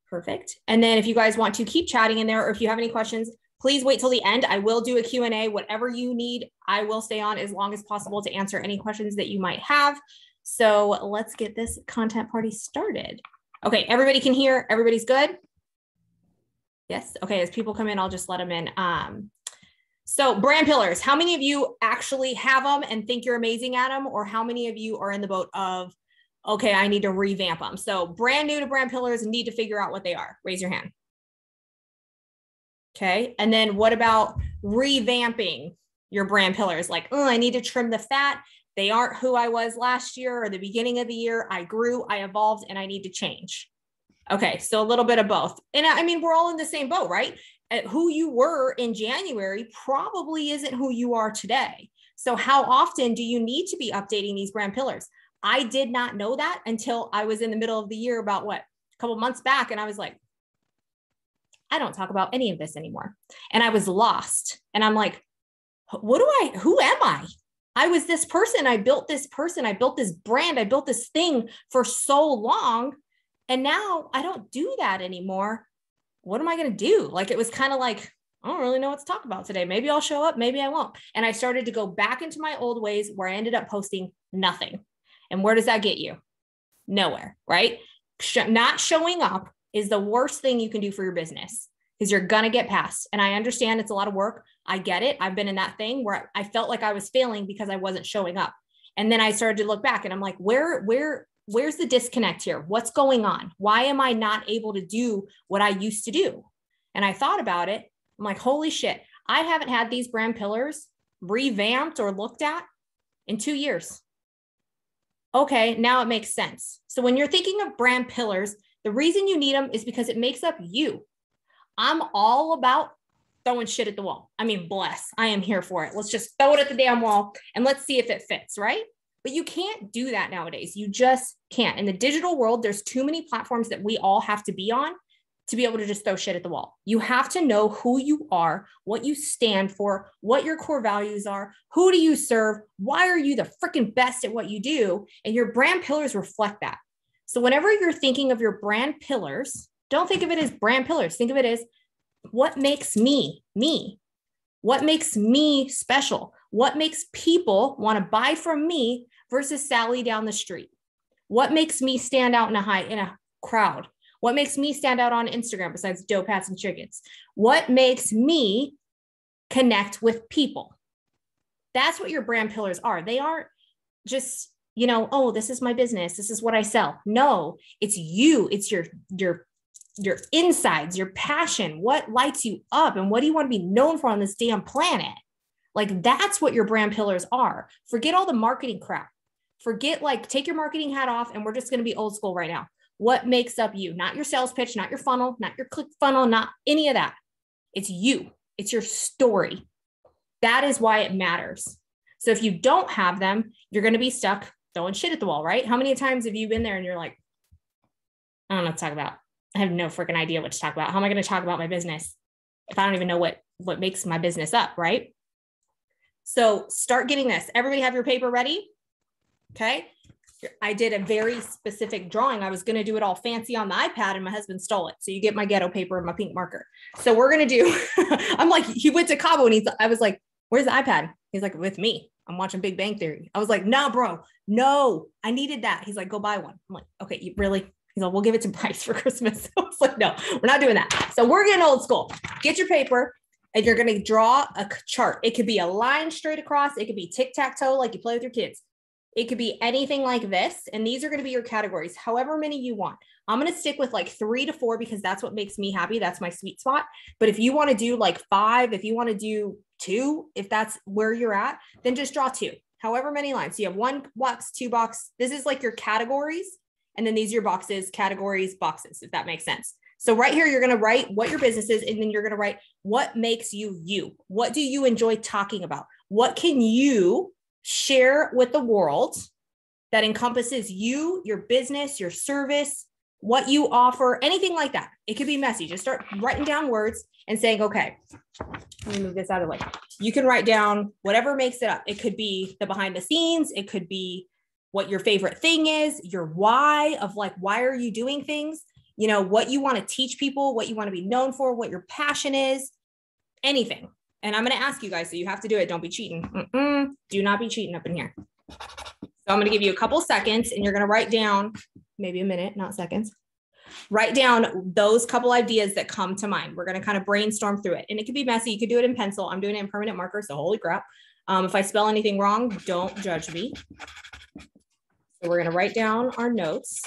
Perfect. And then if you guys want to keep chatting in there, or if you have any questions, please wait till the end. I will do a Q&A, whatever you need. I will stay on as long as possible to answer any questions that you might have. So let's get this content party started. Okay, everybody can hear, everybody's good? Yes, okay, as people come in, I'll just let them in. So brand pillars, how many of you actually have them and think you're amazing at them? Or how many of you are in the boat of, okay, I need to revamp them? So brand new to brand pillars and need to figure out what they are. Raise your hand. Okay, and then what about revamping your brand pillars? Like, oh, I need to trim the fat. They aren't who I was last year or the beginning of the year. I grew, I evolved, and I need to change. Okay, so a little bit of both. And I mean, we're all in the same boat, right? Who you were in January probably isn't who you are today. So how often do you need to be updating these brand pillars? I did not know that until I was in the middle of the year, about what, a couple months back. And I was like, I don't talk about any of this anymore. And I was lost. And I'm like, who am I? I was this person. I built this person. I built this brand. I built this thing for so long. And now I don't do that anymore. What am I going to do? Like, it was kind of like, I don't really know what to talk about today. Maybe I'll show up. Maybe I won't. And I started to go back into my old ways where I ended up posting nothing. And where does that get you? Nowhere, right? Not showing up is the worst thing you can do for your business, because you're going to get past. And I understand it's a lot of work. I get it. I've been in that thing where I felt like I was failing because I wasn't showing up. And then I started to look back and I'm like, where's the disconnect here? What's going on? Why am I not able to do what I used to do? And I thought about it. I'm like, holy shit, I haven't had these brand pillars revamped or looked at in 2 years. Okay, now it makes sense. So when you're thinking of brand pillars, the reason you need them is because it makes up you. I'm all about throwing shit at the wall. I mean, bless, I am here for it. Let's just throw it at the damn wall and let's see if it fits, right? But you can't do that nowadays. You just can't. In the digital world, there's too many platforms that we all have to be on to be able to just throw shit at the wall. You have to know who you are, what you stand for, what your core values are, who do you serve, why are you the freaking best at what you do, and your brand pillars reflect that. So whenever you're thinking of your brand pillars, don't think of it as brand pillars. Think of it as, what makes me, me? What makes me special? What makes people want to buy from me versus Sally down the street? What makes me stand out in a crowd? What makes me stand out on Instagram besides dope hats and chickens? What makes me connect with people? That's what your brand pillars are. They aren't just, oh, this is my business. This is what I sell. No, it's you. It's your insides, your passion, what lights you up, and what do you want to be known for on this damn planet? Like, that's what your brand pillars are. Forget all the marketing crap. Forget, take your marketing hat off, and we're just going to be old school right now. What makes up you? Not your sales pitch, not your funnel, not your click funnel, not any of that. It's you. It's your story. That is why it matters. So if you don't have them, you're going to be stuck throwing shit at the wall, right? How many times have you been there and you're like, I don't know what to talk about. I have no freaking idea what to talk about. How am I going to talk about my business if I don't even know what makes my business up, right? So start getting this. Everybody have your paper ready? Okay. I did a very specific drawing. I was going to do it all fancy on the iPad and my husband stole it. So you get my ghetto paper and my pink marker. So we're going to do, I'm like, he went to Cabo and I was like, where's the iPad? He's like, with me. I'm watching Big Bang Theory. I was like, no, bro, no, I needed that. He's like, go buy one. I'm like, okay, you really? He's like, we'll give it to Bryce for Christmas. I was like, no, we're not doing that. So we're getting old school. Get your paper and you're going to draw a chart. It could be a line straight across. It could be tic-tac-toe like you play with your kids. It could be anything like this. And these are going to be your categories, however many you want. I'm going to stick with 3 to 4 because that's what makes me happy. That's my sweet spot. But if you want to do 5, if you want to do 2, if that's where you're at, then just draw 2, however many lines. So you have 1 box, 2 box. This is your categories. And then these are your boxes, categories, boxes, if that makes sense. So right here, you're going to write what your business is. And then you're going to write what makes you you. What do you enjoy talking about? What can you share with the world that encompasses you, your business, your service, what you offer, anything like that. It could be messy. Just start writing down words and saying, okay, let me move this out of the way. You can write down whatever makes it up. It could be the behind the scenes. It could be what your favorite thing is, your why of like, why are you doing things? You know, what you want to teach people, what you want to be known for, what your passion is, anything. And I'm going to ask you guys, so you have to do it. Don't be cheating. Do not be cheating up in here. So I'm going to give you a couple seconds and you're going to write down, maybe a minute, not seconds. Write down those couple ideas that come to mind. We're going to kind of brainstorm through it. And it could be messy. You could do it in pencil. I'm doing it in permanent marker. So holy crap. If I spell anything wrong, don't judge me. So we're going to write down our notes.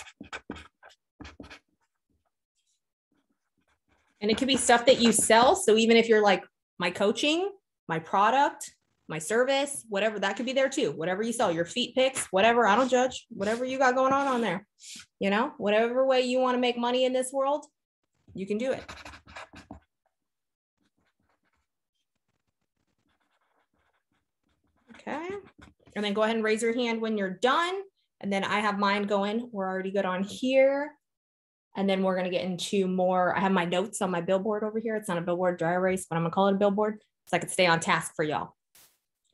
And it could be stuff that you sell. So even if you're like my coaching, my product, my service, whatever, that could be there too. Whatever you sell, your feet pics, whatever, I don't judge, whatever you got going on there, you know, whatever way you want to make money in this world, you can do it. Okay. And then go ahead and raise your hand when you're done. And then I have mine going. We're already good on here. And then we're going to get into more. I have my notes on my billboard over here. It's not a billboard, dry erase, but I'm going to call it a billboard so I can stay on task for y'all.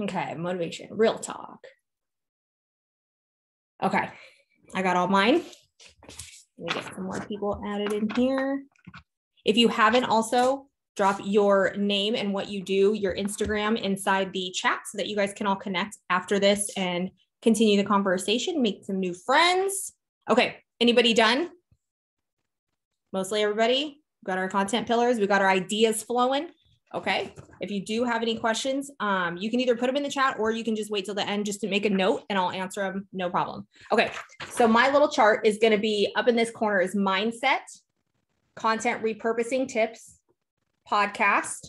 Okay, motivation, real talk. Okay, I got all mine. Let me get some more people added in here. If you haven't, also drop your name and what you do, your Instagram inside the chat so that you guys can all connect after this and continue the conversation, make some new friends. Okay, anybody done? Mostly everybody. We got our content pillars. We got our ideas flowing. Okay. If you do have any questions, you can either put them in the chat or you can just wait till the end just to make a note and I'll answer them. No problem. Okay. So my little chart is going to be up in this corner is mindset, content repurposing tips, podcast,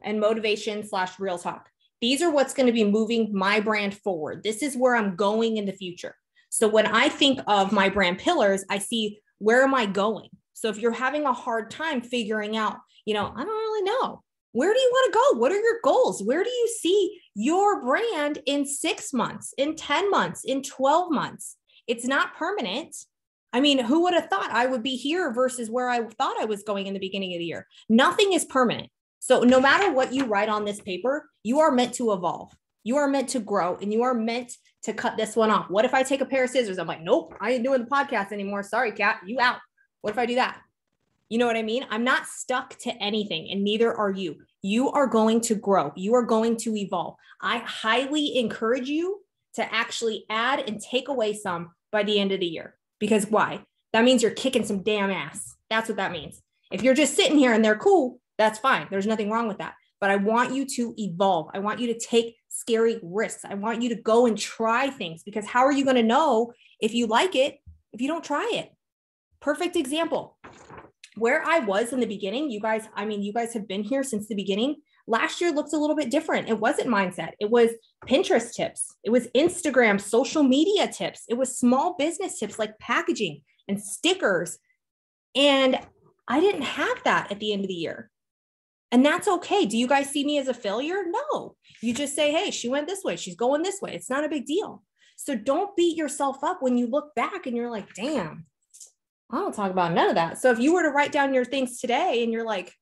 and motivation / real talk. These are what's going to be moving my brand forward. This is where I'm going in the future. So when I think of my brand pillars, I see where am I going? So if you're having a hard time figuring out, you know, I don't really know. Where do you want to go? What are your goals? Where do you see your brand in 6 months, in 10 months, in 12 months? It's not permanent. I mean, who would have thought I would be here versus where I thought I was going in the beginning of the year? Nothing is permanent. So no matter what you write on this paper, you are meant to evolve. You are meant to grow and you are meant to cut this one off. What if I take a pair of scissors? I'm like, nope, I ain't doing the podcast anymore. Sorry, Kat, you out. What if I do that? You know what I mean? I'm not stuck to anything and neither are you. You are going to grow. You are going to evolve. I highly encourage you to actually add and take away some by the end of the year. Because why? That means you're kicking some damn ass. That's what that means. If you're just sitting here and they're cool, that's fine. There's nothing wrong with that. But I want you to evolve. I want you to take scary risks. I want you to go and try things because how are you going to know if you like it if you don't try it? Perfect example. Where I was in the beginning, you guys, I mean, you guys have been here since the beginning. Last year looked a little bit different. It wasn't mindset. It was Pinterest tips. It was Instagram, social media tips. It was small business tips like packaging and stickers. And I didn't have that at the end of the year. And that's okay. Do you guys see me as a failure? No. You just say, hey, she went this way. She's going this way. It's not a big deal. So don't beat yourself up when you look back and you're like, damn, I don't talk about none of that. So if you were to write down your things today and you're like,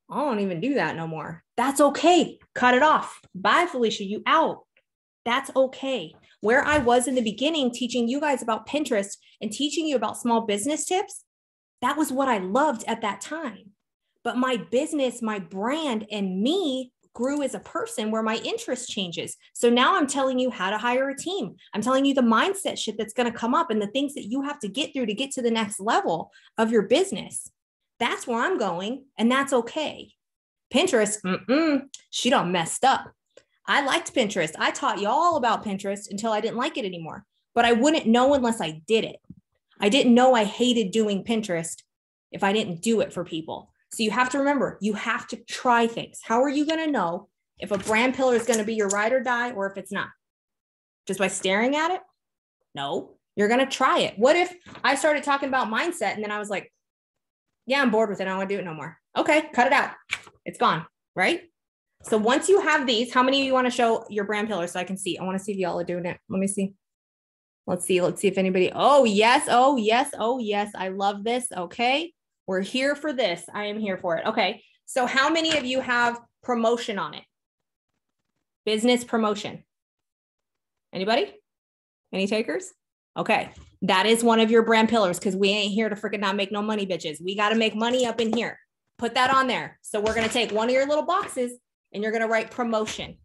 I don't even do that no more. That's okay. Cut it off. Bye, Felicia. You out. That's okay. Where I was in the beginning, teaching you guys about Pinterest and teaching you about small business tips, that was what I loved at that time. But my business, my brand, and me grew as a person where my interest changes. So now I'm telling you how to hire a team. I'm telling you the mindset shit that's going to come up and the things that you have to get through to get to the next level of your business. That's where I'm going. And that's okay. Pinterest, she done messed up. I liked Pinterest. I taught y'all about Pinterest until I didn't like it anymore, but I wouldn't know unless I did it. I didn't know I hated doing Pinterest if I didn't do it for people. So you have to remember, you have to try things. How are you going to know if a brand pillar is going to be your ride or die or if it's not? Just by staring at it? No, you're going to try it. What if I started talking about mindset and then I was like, yeah, I'm bored with it. I don't want to do it no more. Okay, cut it out. It's gone, right? So once you have these, how many of you want to show your brand pillar so I can see? I want to see if y'all are doing it. Let me see. Let's see if anybody, oh yes. I love this. Okay. We're here for this. I am here for it. Okay. So how many of you have promotion on it? Business promotion. Anybody? Any takers? Okay. That is one of your brand pillars because we ain't here to freaking not make no money, bitches. We got to make money up in here. Put that on there. So we're going to take one of your little boxes and you're going to write promotion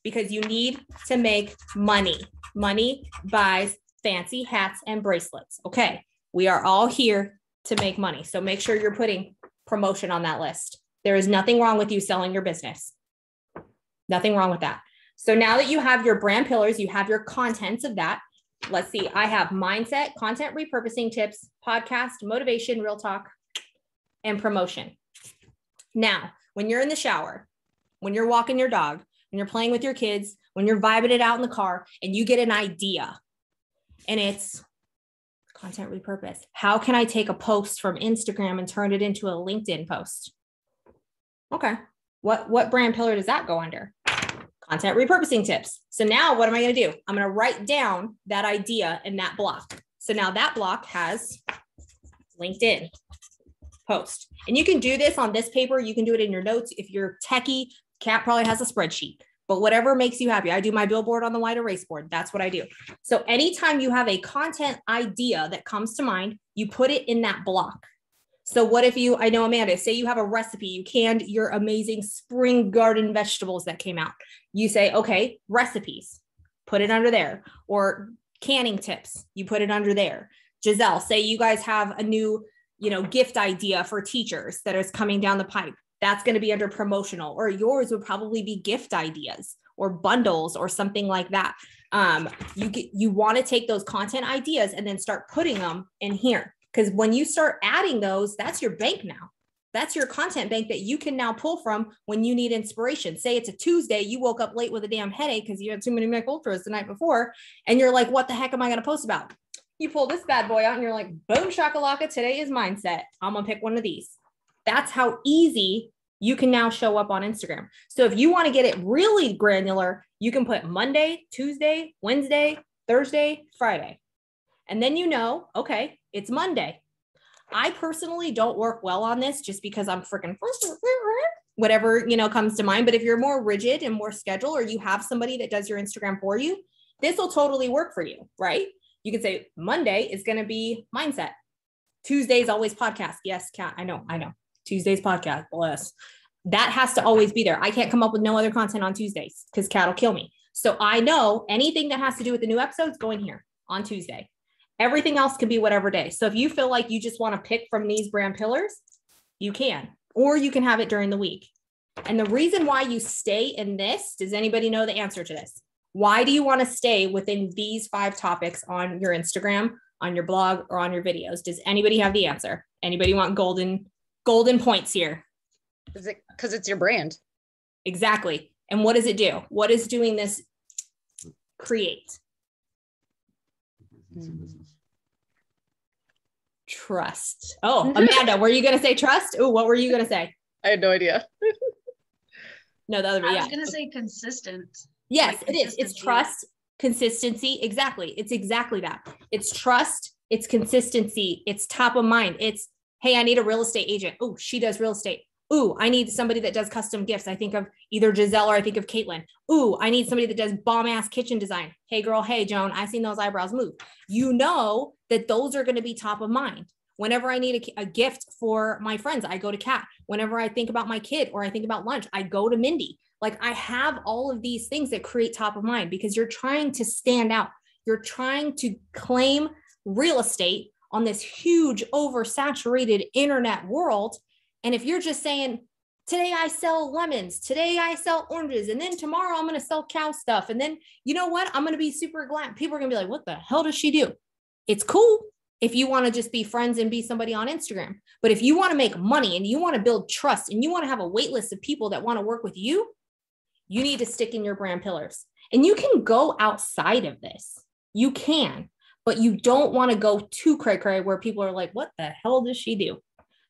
because you need to make money. Money buys fancy hats and bracelets. Okay. We are all here to make money. So make sure you're putting promotion on that list. There is nothing wrong with you selling your business. Nothing wrong with that. So now that you have your brand pillars, you have your contents of that. Let's see. I have mindset, content repurposing tips, podcast, motivation, real talk, and promotion. Now, when you're in the shower, when you're walking your dog, when you're playing with your kids, when you're vibing it out in the car and you get an idea and it's content repurpose. How can I take a post from Instagram and turn it into a LinkedIn post? Okay. What brand pillar does that go under? Content repurposing tips. So now what am I going to do? I'm going to write down that idea in that block. So now that block has LinkedIn post. And you can do this on this paper. You can do it in your notes. If you're techie, Kat probably has a spreadsheet, but whatever makes you happy. I do my billboard on the white erase board. That's what I do. So anytime you have a content idea that comes to mind, you put it in that block. So what if I know Amanda, say you have a recipe, you canned your amazing spring garden vegetables that came out. You say, okay, recipes, put it under there, or canning tips, you put it under there. Giselle, say you guys have a new, gift idea for teachers that is coming down the pipe. That's going to be under promotional, or yours would probably be gift ideas or bundles or something like that. You want to take those content ideas and then start putting them in here. Because when you start adding those, that's your bank now. That's your content bank that you can now pull from when you need inspiration. Say it's a Tuesday, you woke up late with a damn headache because you had too many Mick Ultras the night before, and you're like, what the heck am I going to post about? You pull this bad boy out and you're like, boom, shakalaka, today is mindset. I'm going to pick one of these. That's how easy you can now show up on Instagram. So if you want to get it really granular, you can put Monday, Tuesday, Wednesday, Thursday, Friday. And then okay, it's Monday. I personally don't work well on this just because I'm freaking whatever, comes to mind. But if you're more rigid and more scheduled, or you have somebody that does your Instagram for you, this will totally work for you, right? You can say Monday is going to be mindset. Tuesday is always podcast. Yes, Kat, I know. Tuesday's podcast, bless. That has to always be there. I can't come up with no other content on Tuesdays because Kat will kill me. So I know anything that has to do with the new episodes go in here on Tuesday. Everything else can be whatever day. So if you feel like you just want to pick from these brand pillars, you can, or you can have it during the week. And the reason why you stay in this, does anybody know the answer to this? Why do you want to stay within these 5 topics on your Instagram, on your blog, or on your videos? Does anybody have the answer? Anybody want golden points here? Is it because it's your brand? Exactly. And what does it do? What is doing this create? Trust. Oh, Amanda, were you going to say trust? Oh, what were you going to say? I had no idea. No, the other way. I was going to say consistent. Yes, it is. It's trust, consistency. Exactly. It's exactly that. It's trust. It's consistency. It's top of mind. It's, hey, I need a real estate agent. Oh, she does real estate. Ooh, I need somebody that does custom gifts. I think of either Giselle or I think of Caitlin. Ooh, I need somebody that does bomb ass kitchen design. Hey girl, hey Joan, I seen those eyebrows move. You know that those are going to be top of mind. Whenever I need a gift for my friends, I go to Kat. Whenever I think about my kid or I think about lunch, I go to Mindy. Like I have all of these things that create top of mind because you're trying to stand out. You're trying to claim real estate on this huge oversaturated internet world. And if you're just saying, today I sell lemons, today I sell oranges, and then tomorrow I'm going to sell cow stuff. And then, you know what? I'm going to be super glad. People are going to be like, what the hell does she do? It's cool if you want to just be friends and be somebody on Instagram. But if you want to make money and you want to build trust and you want to have a wait list of people that want to work with you, you need to stick in your brand pillars. And you can go outside of this. You can, but you don't want to go too cray-cray where people are like, what the hell does she do?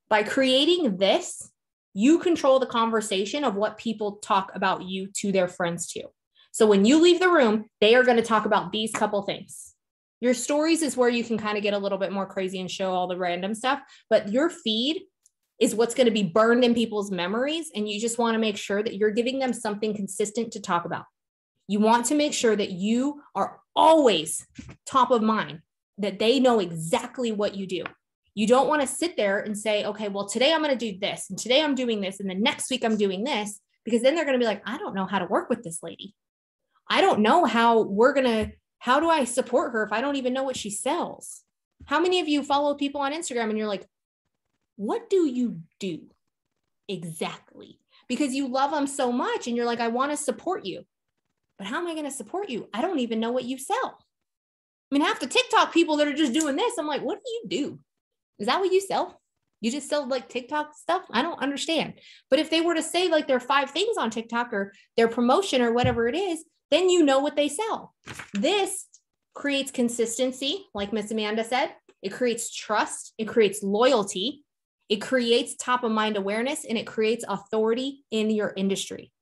By creating this, you control the conversation of what people talk about you to their friends too. So when you leave the room, they are going to talk about these couple things. Your stories is where you can kind of get a little bit more crazy and show all the random stuff, but your feed is what's going to be burned in people's memories. And you just want to make sure that you're giving them something consistent to talk about. You want to make sure that you are always top of mind, that they know exactly what you do. You don't want to sit there and say, okay, well, today I'm going to do this, and today I'm doing this, and the next week I'm doing this, because then they're going to be like, I don't know how to work with this lady. I don't know how do I support her if I don't even know what she sells? How many of you follow people on Instagram and you're like, what do you do exactly? Because you love them so much and you're like, I want to support you. But how am I going to support you? I don't even know what you sell. I mean, half the TikTok people that are just doing this, I'm like, what do you do? Is that what you sell? You just sell like TikTok stuff? I don't understand. But if they were to say like there are 5 things on TikTok or their promotion or whatever it is, then you know what they sell. This creates consistency, like Miss Amanda said. It creates trust. It creates loyalty. It creates top of mind awareness, and it creates authority in your industry.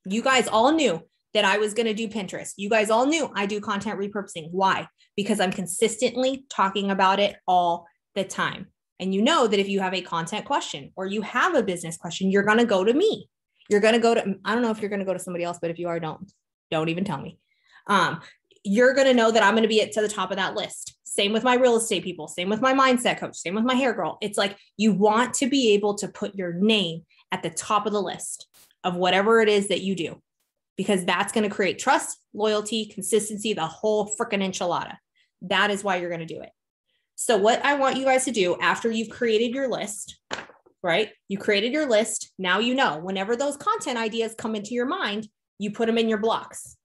You guys all knew that I was going to do Pinterest. You guys all knew I do content repurposing. Why? Because I'm consistently talking about it all the time. And you know that if you have a content question or you have a business question, you're going to go to me. You're going to go to, I don't know if you're going to go to somebody else, but if you are, don't even tell me. You're going to know that I'm going to be to the top of that list. Same with my real estate people, same with my mindset coach, same with my hair girl. It's like, you want to be able to put your name at the top of the list of whatever it is that you do, because that's going to create trust, loyalty, consistency, the whole freaking enchilada. That is why you're going to do it. So what I want you guys to do after you've created your list, right? You created your list. Now, you know, whenever those content ideas come into your mind, you put them in your blocks.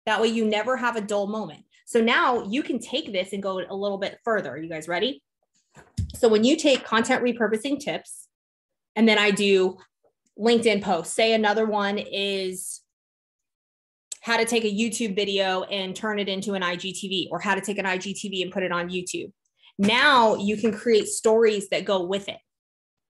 That way you never have a dull moment. So now you can take this and go a little bit further. Are you guys ready? So when you take content repurposing tips, and then I do LinkedIn posts, say another one is how to take a YouTube video and turn it into an IGTV, or how to take an IGTV and put it on YouTube. Now you can create stories that go with it.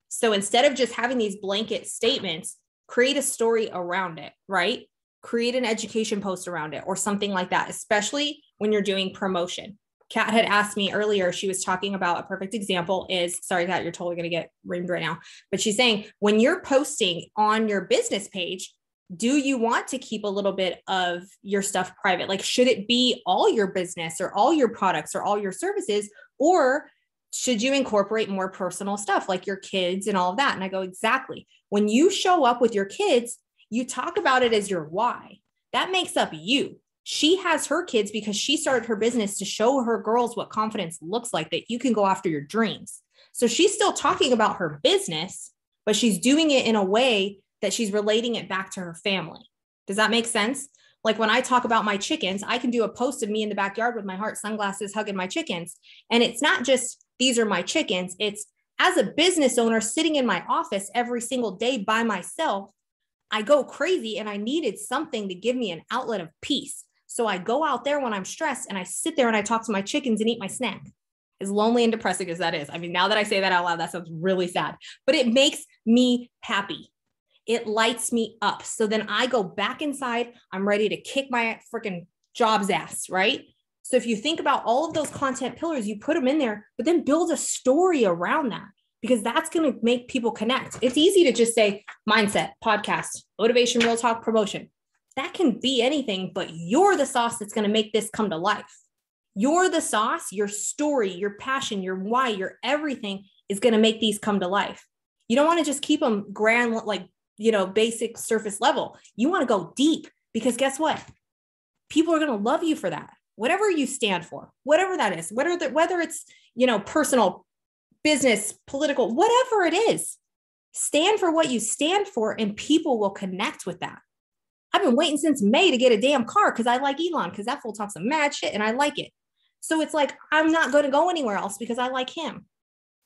So instead of just having these blanket statements, create a story around it, right? Create an education post around it or something like that, especially when you're doing promotion. Kat had asked me earlier, she was talking about a perfect example is, sorry, Kat, you're totally going to get reamed right now, but she's saying when you're posting on your business page, do you want to keep a little bit of your stuff private? Like, should it be all your business or all your products or all your services? Or should you incorporate more personal stuff like your kids and all of that? And I go, exactly. When you show up with your kids, you talk about it as your why. That makes up you. She has her kids because she started her business to show her girls what confidence looks like, that you can go after your dreams. So she's still talking about her business, but she's doing it in a way that she's relating it back to her family. Does that make sense? Like when I talk about my chickens, I can do a post of me in the backyard with my heart sunglasses hugging my chickens. And it's not just, these are my chickens. It's as a business owner sitting in my office every single day by myself, I go crazy and I needed something to give me an outlet of peace. So I go out there when I'm stressed and I sit there and I talk to my chickens and eat my snack. As lonely and depressing as that is. I mean, now that I say that out loud, that sounds really sad, but it makes me happy. It lights me up. So then I go back inside. I'm ready to kick my freaking job's ass, right? So if you think about all of those content pillars, you put them in there, but then build a story around that, because that's going to make people connect. It's easy to just say mindset, podcast, motivation, real talk, promotion. That can be anything, but you're the sauce that's going to make this come to life. You're the sauce, your story, your passion, your why, your everything is going to make these come to life. You don't want to just keep them grand, like, basic surface level. You want to go deep, because guess what? People are going to love you for that. Whatever you stand for, whatever that is, whether it's, personal, business, political, whatever it is, stand for what you stand for and people will connect with that. I've been waiting since May to get a damn car because I like Elon, because that fool talks some mad shit and I like it. So it's like, I'm not going to go anywhere else because I like him,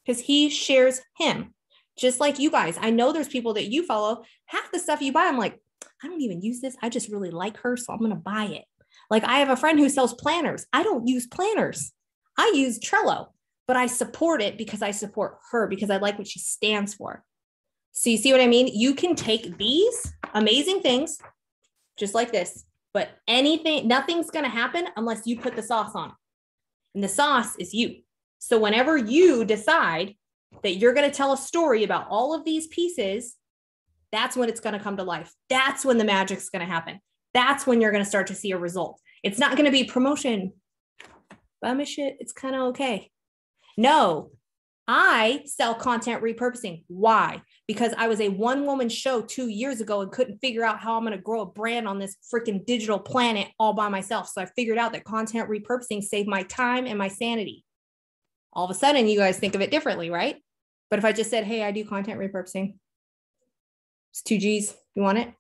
because he shares him. Just like you guys, I know there's people that you follow, half the stuff you buy, I'm like, I don't even use this. I just really like her, so I'm going to buy it. Like I have a friend who sells planners. I don't use planners. I use Trello, but I support it because I support her, because I like what she stands for. So you see what I mean? You can take these amazing things just like this, but nothing's going to happen unless you put the sauce on it. And the sauce is you. So whenever you decide that you're going to tell a story about all of these pieces, that's when it's going to come to life. That's when the magic's going to happen. That's when you're going to start to see a result. It's not going to be promotion. Buy my shit. It's kind of okay. No, I sell content repurposing. Why? Because I was a one-woman show 2 years ago and couldn't figure out how I'm going to grow a brand on this freaking digital planet all by myself. So I figured out that content repurposing saved my time and my sanity. All of a sudden, you guys think of it differently, right? But if I just said, hey, I do content repurposing, it's 2 G's. You want it?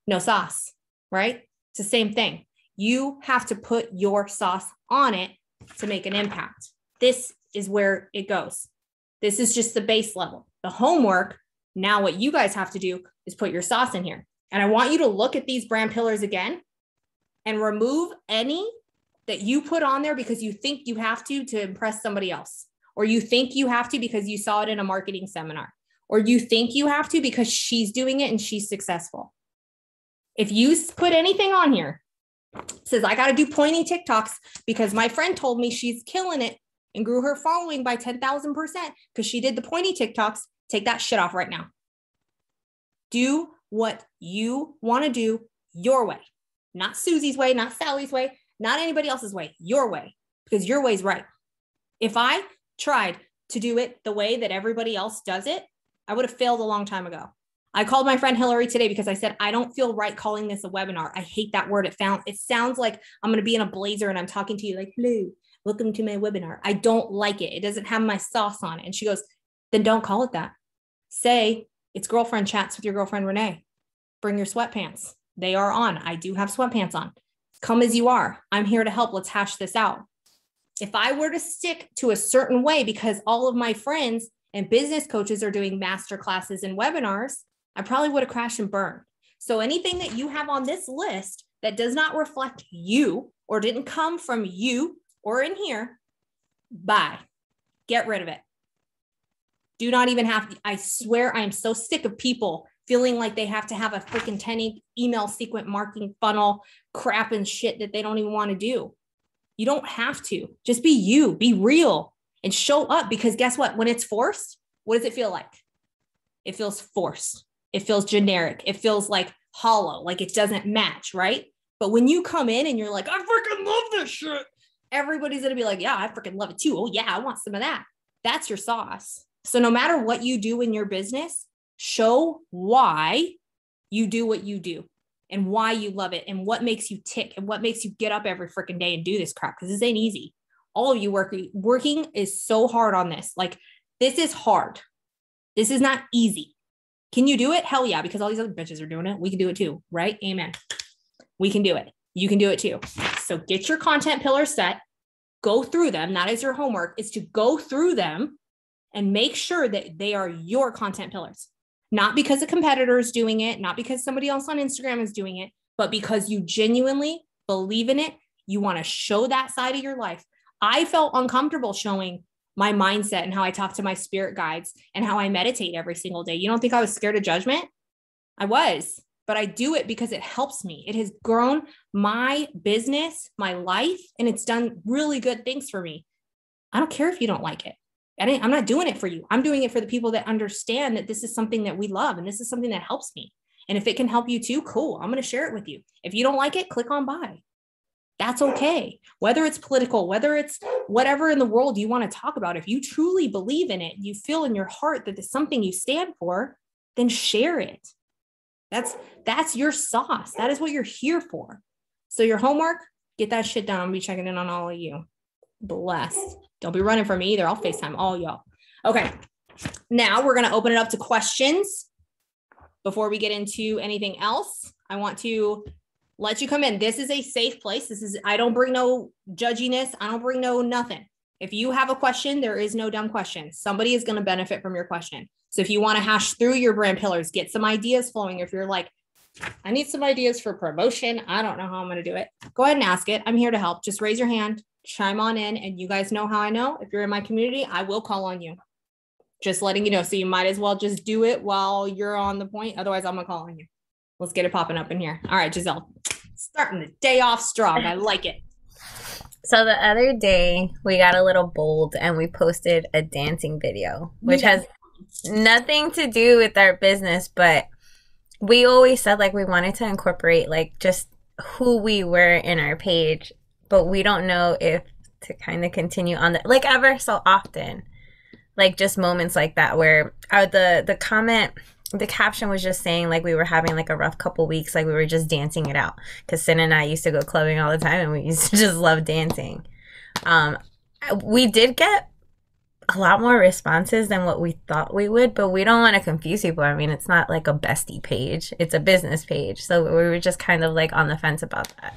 No sauce, right? It's the same thing. You have to put your sauce on it to make an impact. This is where it goes. This is just the base level. The homework, now what you guys have to do is put your sauce in here. And I want you to look at these brand pillars again and remove any that you put on there because you think you have to impress somebody else, or you think you have to because you saw it in a marketing seminar, or you think you have to because she's doing it and she's successful. If you put anything on here, says, I got to do pointy TikToks because my friend told me she's killing it and grew her following by 10,000% because she did the pointy TikToks, take that shit off right now. Do what you want to do your way, not Susie's way, not Sally's way, not anybody else's way, your way, because your way's right. If I tried to do it the way that everybody else does it, I would have failed a long time ago. I called my friend Hillary today because I said, I don't feel right calling this a webinar. I hate that word. It sounds like I'm going to be in a blazer and I'm talking to you like, hello, welcome to my webinar. I don't like it. It doesn't have my sauce on it. And she goes, then don't call it that. Say it's girlfriend chats with your girlfriend, Renee. Bring your sweatpants. They are on. I do have sweatpants on. Come as you are. I'm here to help. Let's hash this out. If I were to stick to a certain way because all of my friends and business coaches are doing master classes and webinars, I probably would have crashed and burned. So anything that you have on this list that does not reflect you or didn't come from you or in here, bye. Get rid of it. Do not even have to. I swear I am so sick of people feeling like they have to have a freaking 10 email sequence marketing funnel crap and shit that they don't even want to do. You don't have to. Just be you, be real, and show up, because guess what? When it's forced, what does it feel like? It feels forced. It feels generic. It feels like hollow, like it doesn't match, right? But when you come in and you're like, I freaking love this shit, everybody's going to be like, yeah, I freaking love it too. Oh yeah, I want some of that. That's your sauce. So no matter what you do in your business, show why you do what you do and why you love it and what makes you tick and what makes you get up every freaking day and do this crap, because this ain't easy. All of you working is so hard on this. Like, this is hard. This is not easy. Can you do it? Hell yeah, because all these other bitches are doing it. We can do it too, right? Amen. We can do it. You can do it too. So get your content pillars set, go through them. That is your homework, is to go through them and make sure that they are your content pillars. Not because a competitor is doing it, not because somebody else on Instagram is doing it, but because you genuinely believe in it. You want to show that side of your life. I felt uncomfortable showing my mindset and how I talk to my spirit guides and how I meditate every single day. You don't think I was scared of judgment? I was, but I do it because it helps me. It has grown my business, my life, and it's done really good things for me. I don't care if you don't like it. I'm not doing it for you. I'm doing it for the people that understand that this is something that we love and this is something that helps me. And if it can help you too, cool. I'm going to share it with you. If you don't like it, click on buy. That's okay. Whether it's political, whether it's whatever in the world you want to talk about, if you truly believe in it, you feel in your heart that it's something you stand for, then share it. That's your sauce. That is what you're here for. So your homework, get that shit done. I'll be checking in on all of you. Blessed. Don't be running from me either. I'll FaceTime all y'all. Okay. Now we're going to open it up to questions. Before we get into anything else, I want to let you come in. This is a safe place. I don't bring no judginess. I don't bring no nothing. If you have a question, there is no dumb question. Somebody is going to benefit from your question. So if you want to hash through your brand pillars, get some ideas flowing. If you're like, I need some ideas for promotion, I don't know how I'm going to do it, go ahead and ask it. I'm here to help. Just raise your hand, chime on in, and you guys know how I know. If you're in my community, I will call on you. Just letting you know. So you might as well just do it while you're on the point. Otherwise, I'm going to call on you. Let's get it popping up in here. All right, Giselle, starting the day off strong. I like it. So the other day we got a little bold and we posted a dancing video, which has nothing to do with our business, but we always said like we wanted to incorporate like just who we were in our page, but we don't know if to kind of continue on that like ever so often. Like just moments like that where the comment, the caption was just saying like we were having like a rough couple weeks, like we were just dancing it out because Sin and I used to go clubbing all the time and we used to just love dancing. We did get a lot more responses than what we thought we would, but we don't want to confuse people. I mean, it's not like a bestie page, it's a business page, so we were just kind of like on the fence about that.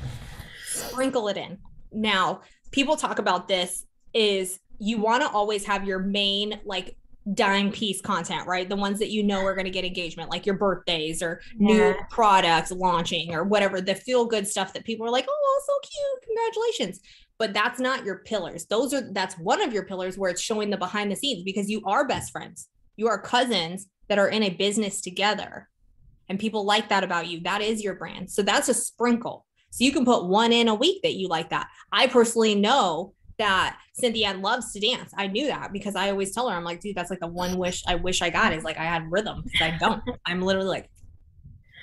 Sprinkle it in. Now, people talk about this is you want to always have your main like dime piece content, right? The ones that you know are going to get engagement, like your birthdays or new products launching or whatever, the feel good stuff that people are like, oh, so cute, congratulations. But that's not your pillars. That's one of your pillars where it's showing the behind the scenes because you are best friends. You are cousins that are in a business together and people like that about you. That is your brand. So that's a sprinkle. So you can put one in a week that you like that. I personally know that Cynthia loves to dance. I knew that because I always tell her, I'm like, dude, that's like the one wish I got is like I had rhythm because I don't. I'm literally like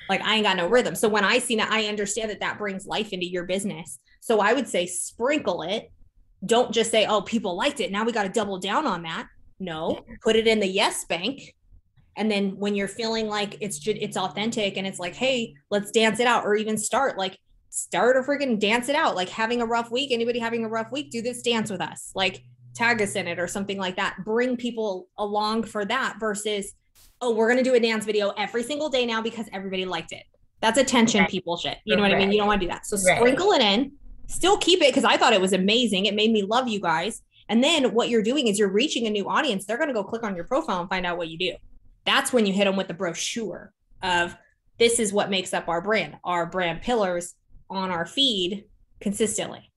I ain't got no rhythm. So when I see that, I understand that brings life into your business. So I would say sprinkle it. Don't just say, oh, people liked it. Now we got to double down on that. No, put it in the yes bank. And then when you're feeling like it's authentic and it's like, hey, let's dance it out, or even start or freaking dance it out. Like having a rough week, anybody having a rough week, do this dance with us, like tag us in it or something like that. Bring people along for that versus, oh, we're going to do a dance video every single day now because everybody liked it. That's attention people shit. You know what I mean? You don't want to do that. So sprinkle it in, still keep it because I thought it was amazing. It made me love you guys. And then what you're doing is you're reaching a new audience. They're going to go click on your profile and find out what you do. That's when you hit them with the brochure of this is what makes up our brand pillars on our feed consistently.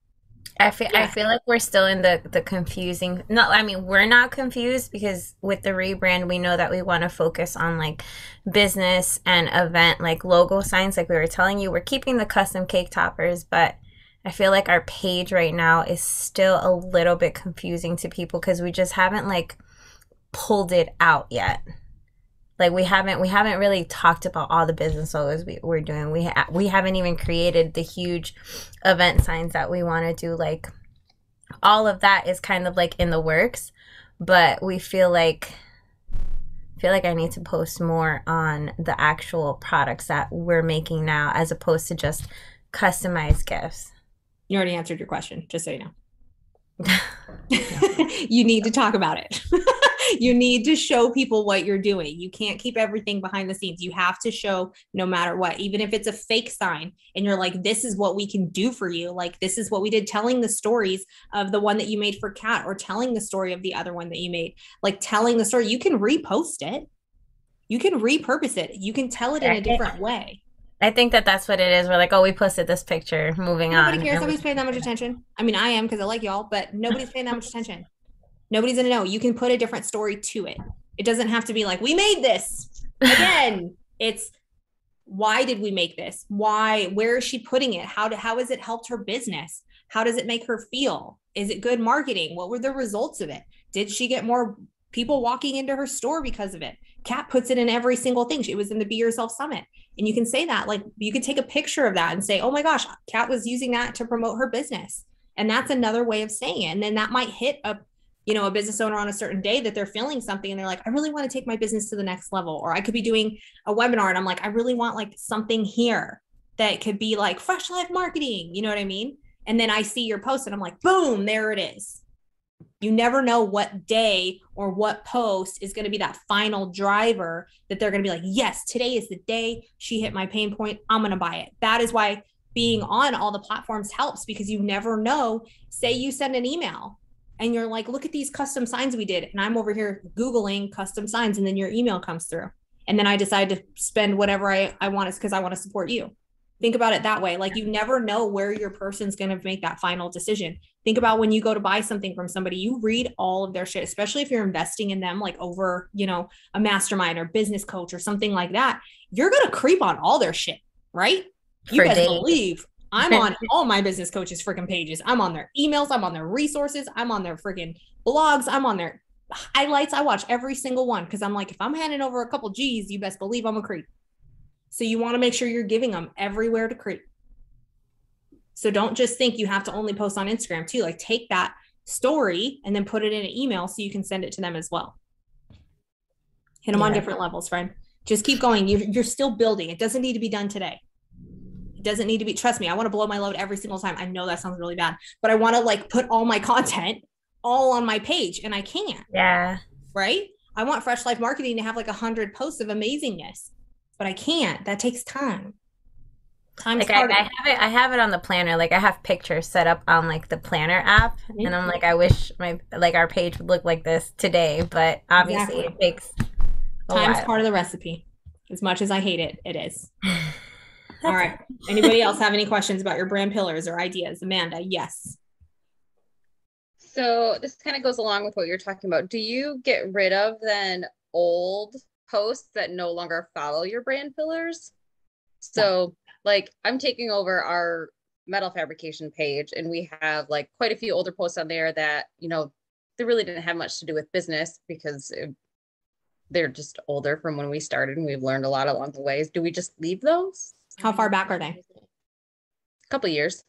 I feel like we're still in the confusing. No, I mean, we're not confused because with the rebrand, we know that we want to focus on like business and event, like logo signs. Like we were telling you, we're keeping the custom cake toppers, but I feel like our page right now is still a little bit confusing to people because we just haven't like pulled it out yet. Like we haven't really talked about all the business logos we're doing. We haven't even created the huge event signs that we want to do. Like all of that is kind of like in the works, but we feel like I need to post more on the actual products that we're making now as opposed to just customized gifts. You already answered your question, just so you know. You need to talk about it. You need to show people what you're doing. You can't keep everything behind the scenes. You have to show no matter what, even if it's a fake sign and you're like, this is what we can do for you. Like, this is what we did, telling the stories of the one that you made for Kat or telling the story of the other one that you made, like telling the story. You can repost it. You can repurpose it. You can tell it in a different way. I think that's what it is. We're like, oh, we posted this picture, moving on. Nobody cares. Nobody's paying that much attention. I mean, I am because I like y'all, but nobody's paying that much attention. Nobody's going to know. You can put a different story to it. It doesn't have to be like, we made this. Again, it's why did we make this? Why? Where is she putting it? How has it helped her business? How does it make her feel? Is it good marketing? What were the results of it? Did she get more people walking into her store because of it? Kat puts it in every single thing. It was in the Be Yourself Summit. And you can say that, like, you could take a picture of that and say, oh my gosh, Kat was using that to promote her business. And that's another way of saying it. And then that might hit a business owner on a certain day that they're feeling something and they're like, I really want to take my business to the next level. Or I could be doing a webinar and I'm like, I really want like something here that could be like fresh life marketing. You know what I mean? And then I see your post and I'm like, boom, there it is. You never know what day or what post is going to be that final driver that they're going to be like, yes, today is the day she hit my pain point. I'm going to buy it. That is why being on all the platforms helps, because you never know. Say you send an email and you're like, look at these custom signs we did. And I'm over here Googling custom signs, and then your email comes through. And then I decide to spend whatever I want because I want to support you. Think about it that way. Like, you never know where your person's going to make that final decision. Think about when you go to buy something from somebody, you read all of their shit, especially if you're investing in them, like over, a mastermind or business coach or something like that. You're going to creep on all their shit, right? You guys believe I'm on all my business coaches' freaking pages. I'm on their emails. I'm on their resources. I'm on their freaking blogs. I'm on their highlights. I watch every single one because I'm like, if I'm handing over a couple G's, you best believe I'm a creep. So you want to make sure you're giving them everywhere to create. So don't just think you have to only post on Instagram too. Like take that story and then put it in an email so you can send it to them as well. Hit them on different levels, friend. Just keep going. You're still building. It doesn't need to be done today. It doesn't need to be, trust me, I want to blow my load every single time. I know that sounds really bad, but I want to like put all my content all on my page and I can't. Yeah. Right? I want Fresh Life Marketing to have like 100 posts of amazingness, but I can't. That takes time. Like I have it on the planner. Like I have pictures set up on like the planner app, and I'm like, I wish our page would look like this today, but obviously it takes time's part of the recipe. As much as I hate it, it is. All right. Anybody else have any questions about your brand pillars or ideas? Amanda, yes. So this kind of goes along with what you're talking about. Do you get rid of then old posts that no longer follow your brand pillars? So like I'm taking over our metal fabrication page and we have like quite a few older posts on there that, you know, they really didn't have much to do with business because they're just older from when we started and we've learned a lot along the ways. Do we just leave those? How far back are they? A couple of years.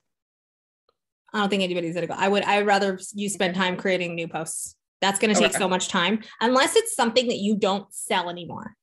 I don't think anybody's gonna go. I'd rather you spend time creating new posts. That's going to take so much time unless it's something that you don't sell anymore.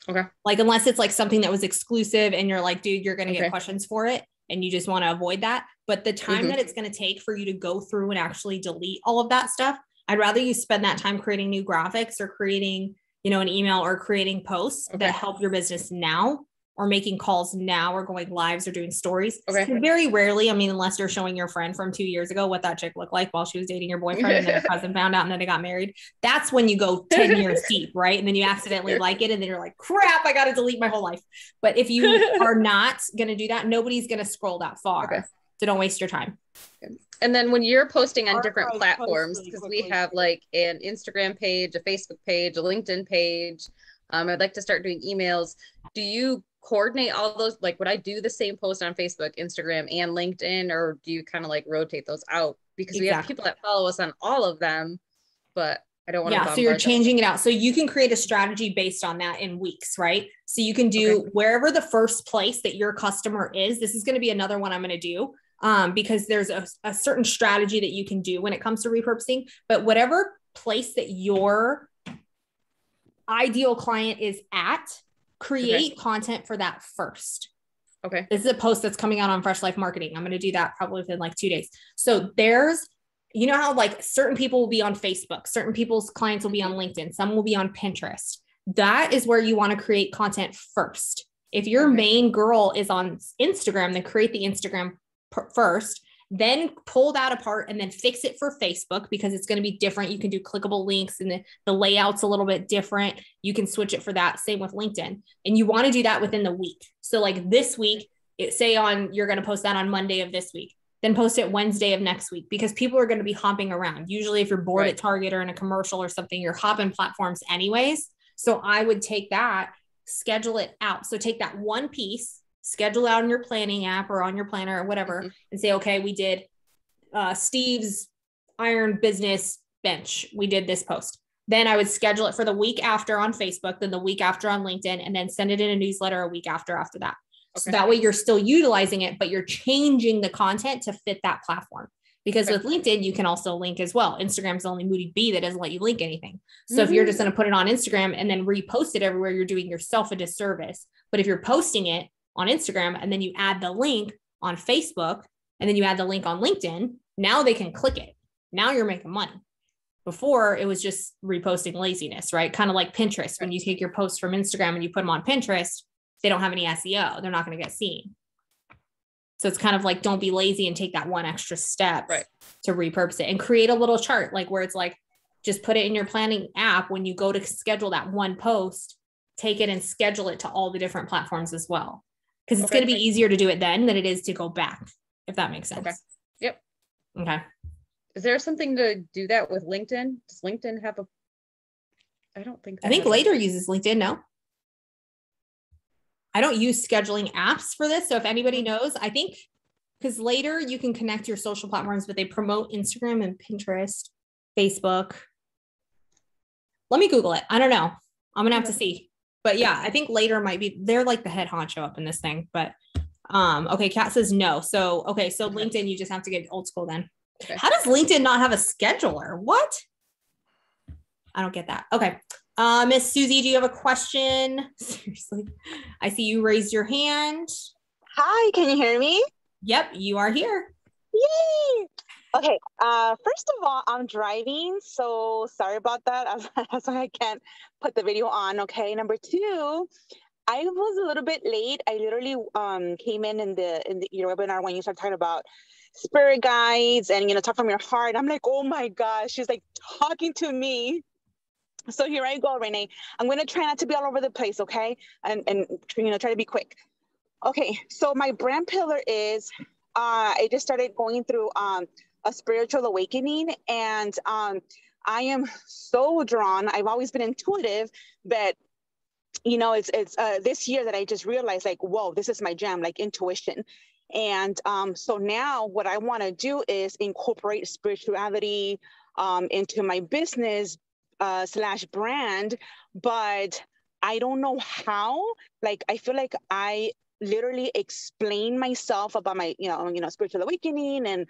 Okay. Like, unless it's like something that was exclusive and you're like, dude, you're going to get questions for it and you just want to avoid that. But the time that it's going to take for you to go through and actually delete all of that stuff, I'd rather you spend that time creating new graphics or creating, you know, an email or creating posts that help your business now, or making calls now, or going lives or doing stories. So very rarely, I mean, unless you're showing your friend from 2 years ago what that chick looked like while she was dating your boyfriend and then her cousin found out and then they got married. That's when you go 10 years deep, right? And then you accidentally like it and then you're like, crap, I got to delete my whole life. But if you are not going to do that, nobody's going to scroll that far. So don't waste your time. And then when you're posting on different platforms, because we have like an Instagram page, a Facebook page, a LinkedIn page, I'd like to start doing emails. Do you coordinate all those? Like, would I do the same post on Facebook, Instagram, and LinkedIn, or do you kind of like rotate those out? Because we have people that follow us on all of them, but I don't want to. Yeah, so you're changing it out. So you can create a strategy based on that in weeks, right? So you can do wherever the first place that your customer is. This is going to be another one I'm going to do because there's a certain strategy that you can do when it comes to repurposing. But whatever place that your ideal client is at, create content for that first. Okay. This is a post that's coming out on Fresh Life Marketing. I'm going to do that probably within like 2 days. So there's, you know how like certain people will be on Facebook, certain people's clients will be on LinkedIn, some will be on Pinterest. That is where you want to create content first. If your main girl is on Instagram, then create the Instagram first, then pull that apart and then fix it for Facebook because it's going to be different. You can do clickable links and the layout's a little bit different. You can switch it for that. Same with LinkedIn. And you want to do that within the week. So like this week, you're going to post that on Monday of this week, then post it Wednesday of next week, because people are going to be hopping around. Usually if you're bored at Target or in a commercial or something, you're hopping platforms anyways. So I would take that, schedule it out. So take that one piece, schedule out on your planning app or on your planner or whatever, and say, okay, we did Steve's iron business bench. We did this post. Then I would schedule it for the week after on Facebook, then the week after on LinkedIn, and then send it in a newsletter a week after that. So that way you're still utilizing it, but you're changing the content to fit that platform. Because with LinkedIn, you can also link as well. Instagram's the only Moody bee that doesn't let you link anything. So if you're just going to put it on Instagram and then repost it everywhere, you're doing yourself a disservice. But if you're posting it on Instagram and then you add the link on Facebook and then you add the link on LinkedIn, now they can click it. Now you're making money. Before it was just reposting laziness, right? Kind of like Pinterest. When you take your posts from Instagram and you put them on Pinterest, they don't have any SEO. They're not going to get seen. So it's kind of like, don't be lazy and take that one extra step to repurpose it and create a little chart, like where it's like, just put it in your planning app. When you go to schedule that one post, take it and schedule it to all the different platforms as well. Because it's going to be easier to do it then than it is to go back, if that makes sense. Okay. Yep. Okay. Is there something to do that with LinkedIn? Does LinkedIn have I don't think. I think Later uses LinkedIn. No. I don't use scheduling apps for this. So if anybody knows, I think because Later you can connect your social platforms, but they promote Instagram and Pinterest, Facebook. Let me Google it. I don't know. I'm going to have to see. But yeah, I think later might be, they're like the head honcho up in this thing, but okay. Kat says no. So, okay. So LinkedIn, you just have to get old school then. Okay. How does LinkedIn not have a scheduler? What? I don't get that. Okay. Miss Susie, do you have a question? Seriously. I see you raised your hand. Hi, can you hear me? Yep, you are here. Yay! Okay, first of all, I'm driving, so sorry about that. That's why I can't put the video on, okay? Number two, I was a little bit late. I literally came in your webinar when you started talking about spirit guides and, talk from your heart. I'm like, oh my gosh, she's like talking to me. So here I go, Renee. I'm going to try not to be all over the place, okay? And try to be quick. Okay, so my brand pillar is, I just started going through a spiritual awakening, and I am so drawn. I've always been intuitive, but it's this year that I just realized, like, whoa, this is my jam, like intuition. And so now what I want to do is incorporate spirituality into my business / brand, but I don't know how. Like, I feel like I literally explain myself about my, spiritual awakening and,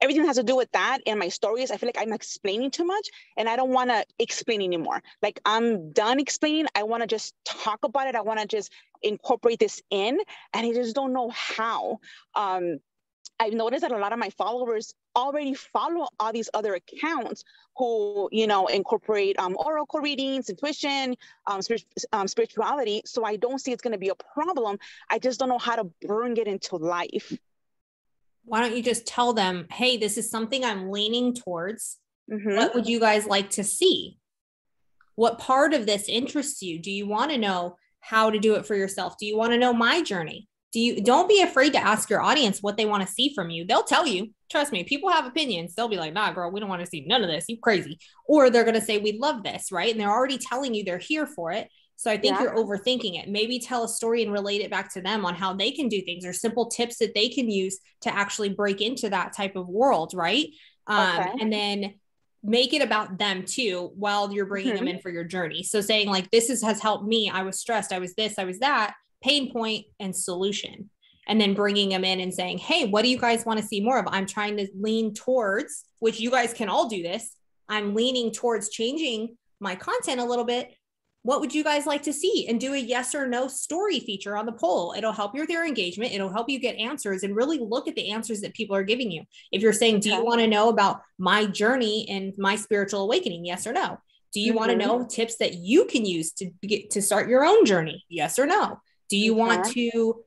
everything that has to do with that in my stories. I feel like I'm explaining too much and I don't want to explain anymore. Like, I'm done explaining. I want to just talk about it. I want to just incorporate this in, and I just don't know how. I've noticed that a lot of my followers already follow all these other accounts who, incorporate oracle readings, intuition, spirituality. So I don't see it's going to be a problem. I just don't know how to bring it into life. Why don't you just tell them, hey, this is something I'm leaning towards. Mm-hmm. What would you guys like to see? What part of this interests you? Do you want to know how to do it for yourself? Do you want to know my journey? Don't be afraid to ask your audience what they want to see from you. They'll tell you. Trust me, people have opinions. They'll be like, nah, girl, we don't want to see none of this. You crazy. Or they're going to say, we love this, right? And they're already telling you they're here for it. So I think you're overthinking it. Maybe tell a story and relate it back to them on how they can do things or simple tips that they can use to actually break into that type of world, right? And then make it about them too, while you're bringing them in for your journey. So saying like, has helped me. I was stressed. I was this, I was that. Pain point and solution, and then bringing them in and saying, hey, what do you guys want to see more of? I'm trying to lean towards, which you guys can all do this. I'm leaning towards changing my content a little bit. What would you guys like to see? And do a yes or no story feature on the poll. It'll help with your engagement. It'll help you get answers and really look at the answers that people are giving you. If you're saying, do you want to know about my journey and my spiritual awakening? Yes or no. Do you want to know tips that you can use to start your own journey? Yes or no. Do you want to,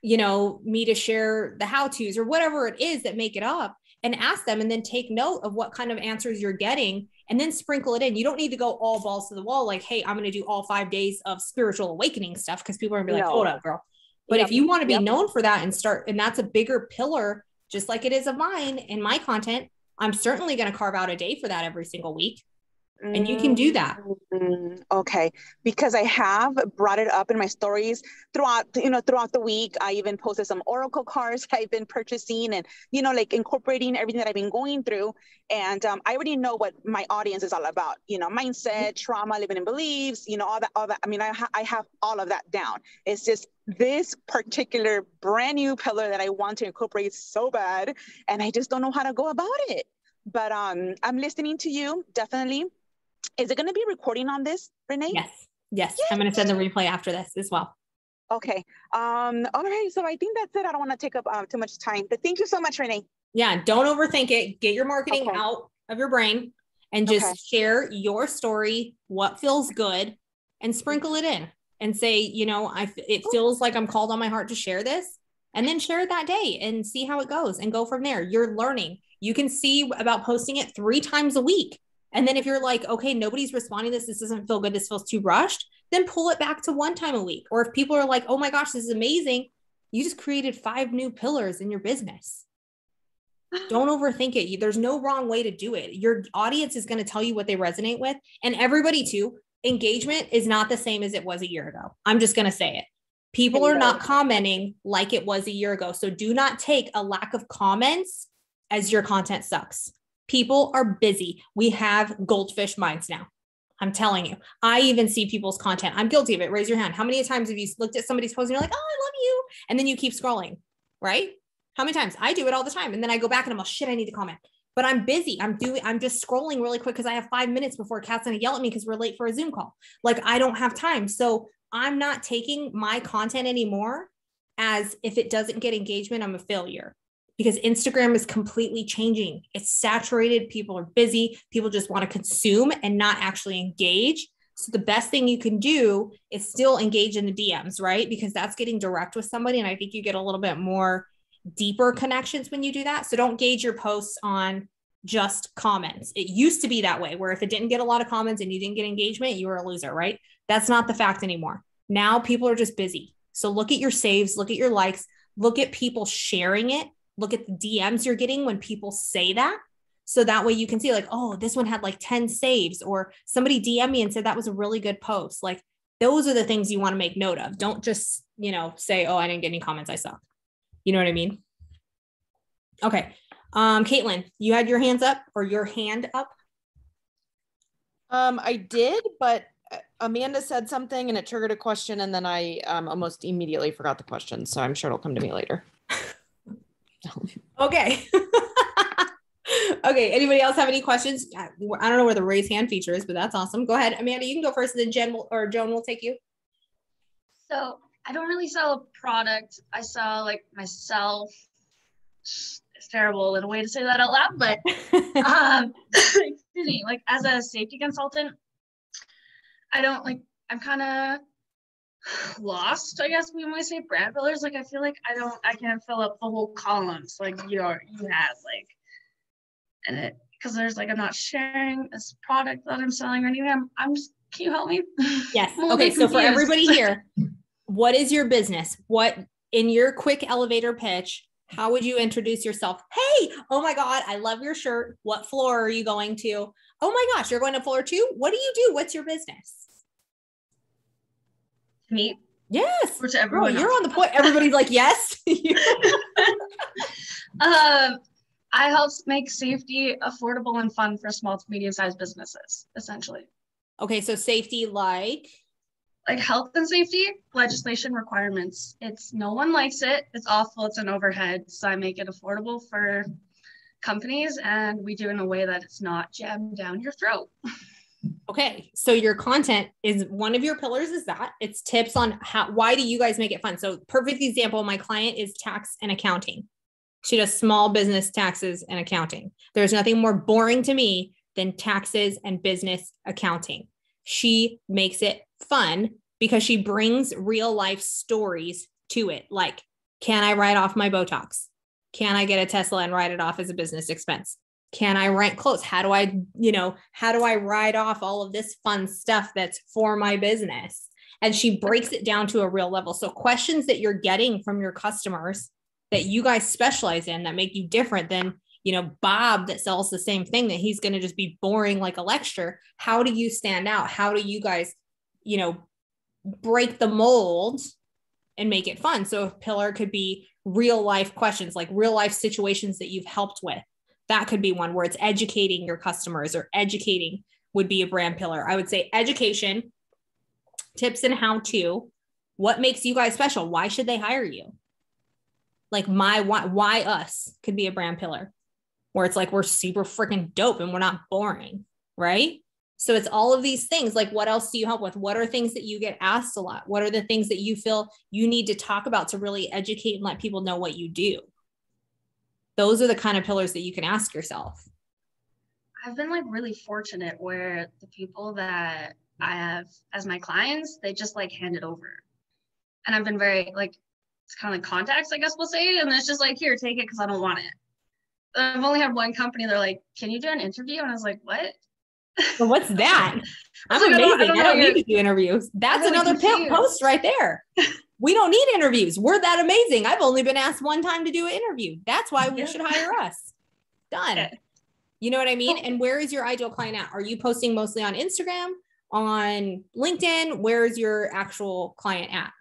me to share the how-tos or whatever it is that make it up, and ask them, and then take note of what kind of answers you're getting and then sprinkle it in. You don't need to go all balls to the wall. Like, hey, I'm going to do all 5 days of spiritual awakening stuff, because people are gonna be like, hold up, girl. But if you want to be known for that and that's a bigger pillar, just like it is of mine in my content, I'm certainly going to carve out a day for that every single week. And you can do that. Okay. Because I have brought it up in my stories throughout the week. I even posted some oracle cards I've been purchasing and, like incorporating everything that I've been going through. And I already know what my audience is all about, mindset, trauma, living in beliefs, all that. I mean, I have all of that down. It's just this particular brand new pillar that I want to incorporate so bad. And I just don't know how to go about it. But I'm listening to you, definitely. Is it going to be recording on this, Renee? Yes. Yay! I'm going to send the replay after this as well. Okay. All right. So I think that's it. I don't want to take up too much time, but thank you so much, Renee. Yeah. Don't overthink it. Get your marketing out of your brain and just share your story, what feels good, and sprinkle it in and say, it feels like I'm called on my heart to share this, and then share it that day and see how it goes and go from there. You're learning. You can see about posting it 3 times a week. And then if you're like, okay, nobody's responding to this, this doesn't feel good, this feels too rushed, then pull it back to 1 time a week. Or if people are like, oh my gosh, this is amazing, you just created 5 new pillars in your business. Don't overthink it. There's no wrong way to do it. Your audience is going to tell you what they resonate with. And everybody too, engagement is not the same as it was a year ago. I'm just going to say it. People are not commenting like it was a year ago. So do not take a lack of comments as your content sucks. People are busy. We have goldfish minds now. I'm telling you, I even see people's content. I'm guilty of it. Raise your hand. How many times have you looked at somebody's post and you're like, oh, I love you. And then you keep scrolling, right? How many times? I do it all the time. And then I go back and I'm like, shit, I need to comment. But I'm busy. I'm just scrolling really quick because I have 5 minutes before Kat's going to yell at me because we're late for a Zoom call. Like, I don't have time. So I'm not taking my content anymore as if it doesn't get engagement, I'm a failure. Because Instagram is completely changing. It's saturated. People are busy. People just want to consume and not actually engage. So the best thing you can do is still engage in the DMs, right? Because that's getting direct with somebody. And I think you get a little bit more deeper connections when you do that. So don't gauge your posts on just comments. It used to be that way, where if it didn't get a lot of comments and you didn't get engagement, you were a loser, right? That's not the fact anymore. Now people are just busy. So look at your saves, look at your likes, look at people sharing it. Look at the DMs you're getting when people say that. So that way you can see like, oh, this one had like 10 saves, or somebody DM me and said that was a really good post. Like, those are the things you want to make note of. Don't just, say, oh, I didn't get any comments, I suck. You know what I mean? Okay. Caitlin, you had your hands up, or your hand up? I did, but Amanda said something and it triggered a question, and then I almost immediately forgot the question. So I'm sure it'll come to me later. Okay. Okay. Anybody else have any questions? I don't know where the raise hand feature is, but that's awesome. Go ahead, Amanda. You can go first, and then Joan will take you. So I don't really sell a product. I sell like myself. It's terrible in a way to say that out loud, but excuse me, like as a safety consultant, I'm kind of lost, I guess, when we say brand builders. Like, I feel like I can't fill up the whole columns like you have, like, and it, because there's like, I'm not sharing this product that I'm selling or anything. I'm just, can you help me? Yes. Okay. So for everybody here, what is your business? What, in your quick elevator pitch, how would you introduce yourself? Hey, oh my God, I love your shirt. What floor are you going to? Oh my gosh, you're going to floor 2? What do you do? What's your business? Me? Yes. Or to everyone you're on the point. Everybody's like, yes. I help make safety affordable and fun for small to medium-sized businesses, essentially. Okay, so safety like health and safety legislation requirements. No one likes it. It's awful. It's an overhead. So I make it affordable for companies, and we do it in a way that it's not jammed down your throat. Okay, so your content is one of your pillars. Is that it's tips on why do you guys make it fun? So perfect example, my client is tax and accounting. She does small business taxes and accounting. There's nothing more boring to me than taxes and business accounting. She makes it fun because she brings real life stories to it. Like, can I write off my Botox? Can I get a Tesla and write it off as a business expense? Can I rent clothes? How do I write off all of this fun stuff that's for my business? And she breaks it down to a real level. So questions that you're getting from your customers that you guys specialize in that make you different than, Bob that sells the same thing, that he's going to just be boring like a lecture. How do you stand out? How do you guys, break the mold and make it fun? So a pillar could be real life questions, like real life situations that you've helped with. That could be one where it's educating your customers, or educating would be a brand pillar. I would say education, tips and how to, what makes you guys special? Why should they hire you? Like why us could be a brand pillar, where it's like, we're super freaking dope and we're not boring, right? So it's all of these things. Like, what else do you help with? What are things that you get asked a lot? What are the things that you feel you need to talk about to really educate and let people know what you do? Those are the kind of pillars that you can ask yourself. I've been like really fortunate where the people that I have as my clients, they just like hand it over. And I've been very like, it's kind of like contacts, I guess we'll say. And it's just like, here, take it because I don't want it. I've only had one company. They're like, can you do an interview? And I was like, what? Well, what's that? I'm amazing. I don't need to do interviews. That's another post right there. We don't need interviews. We're that amazing. I've only been asked one time to do an interview. That's why we should hire us. Done. Okay. You know what I mean? And where is your ideal client at? Are you posting mostly on Instagram, on LinkedIn? Where is your actual client at?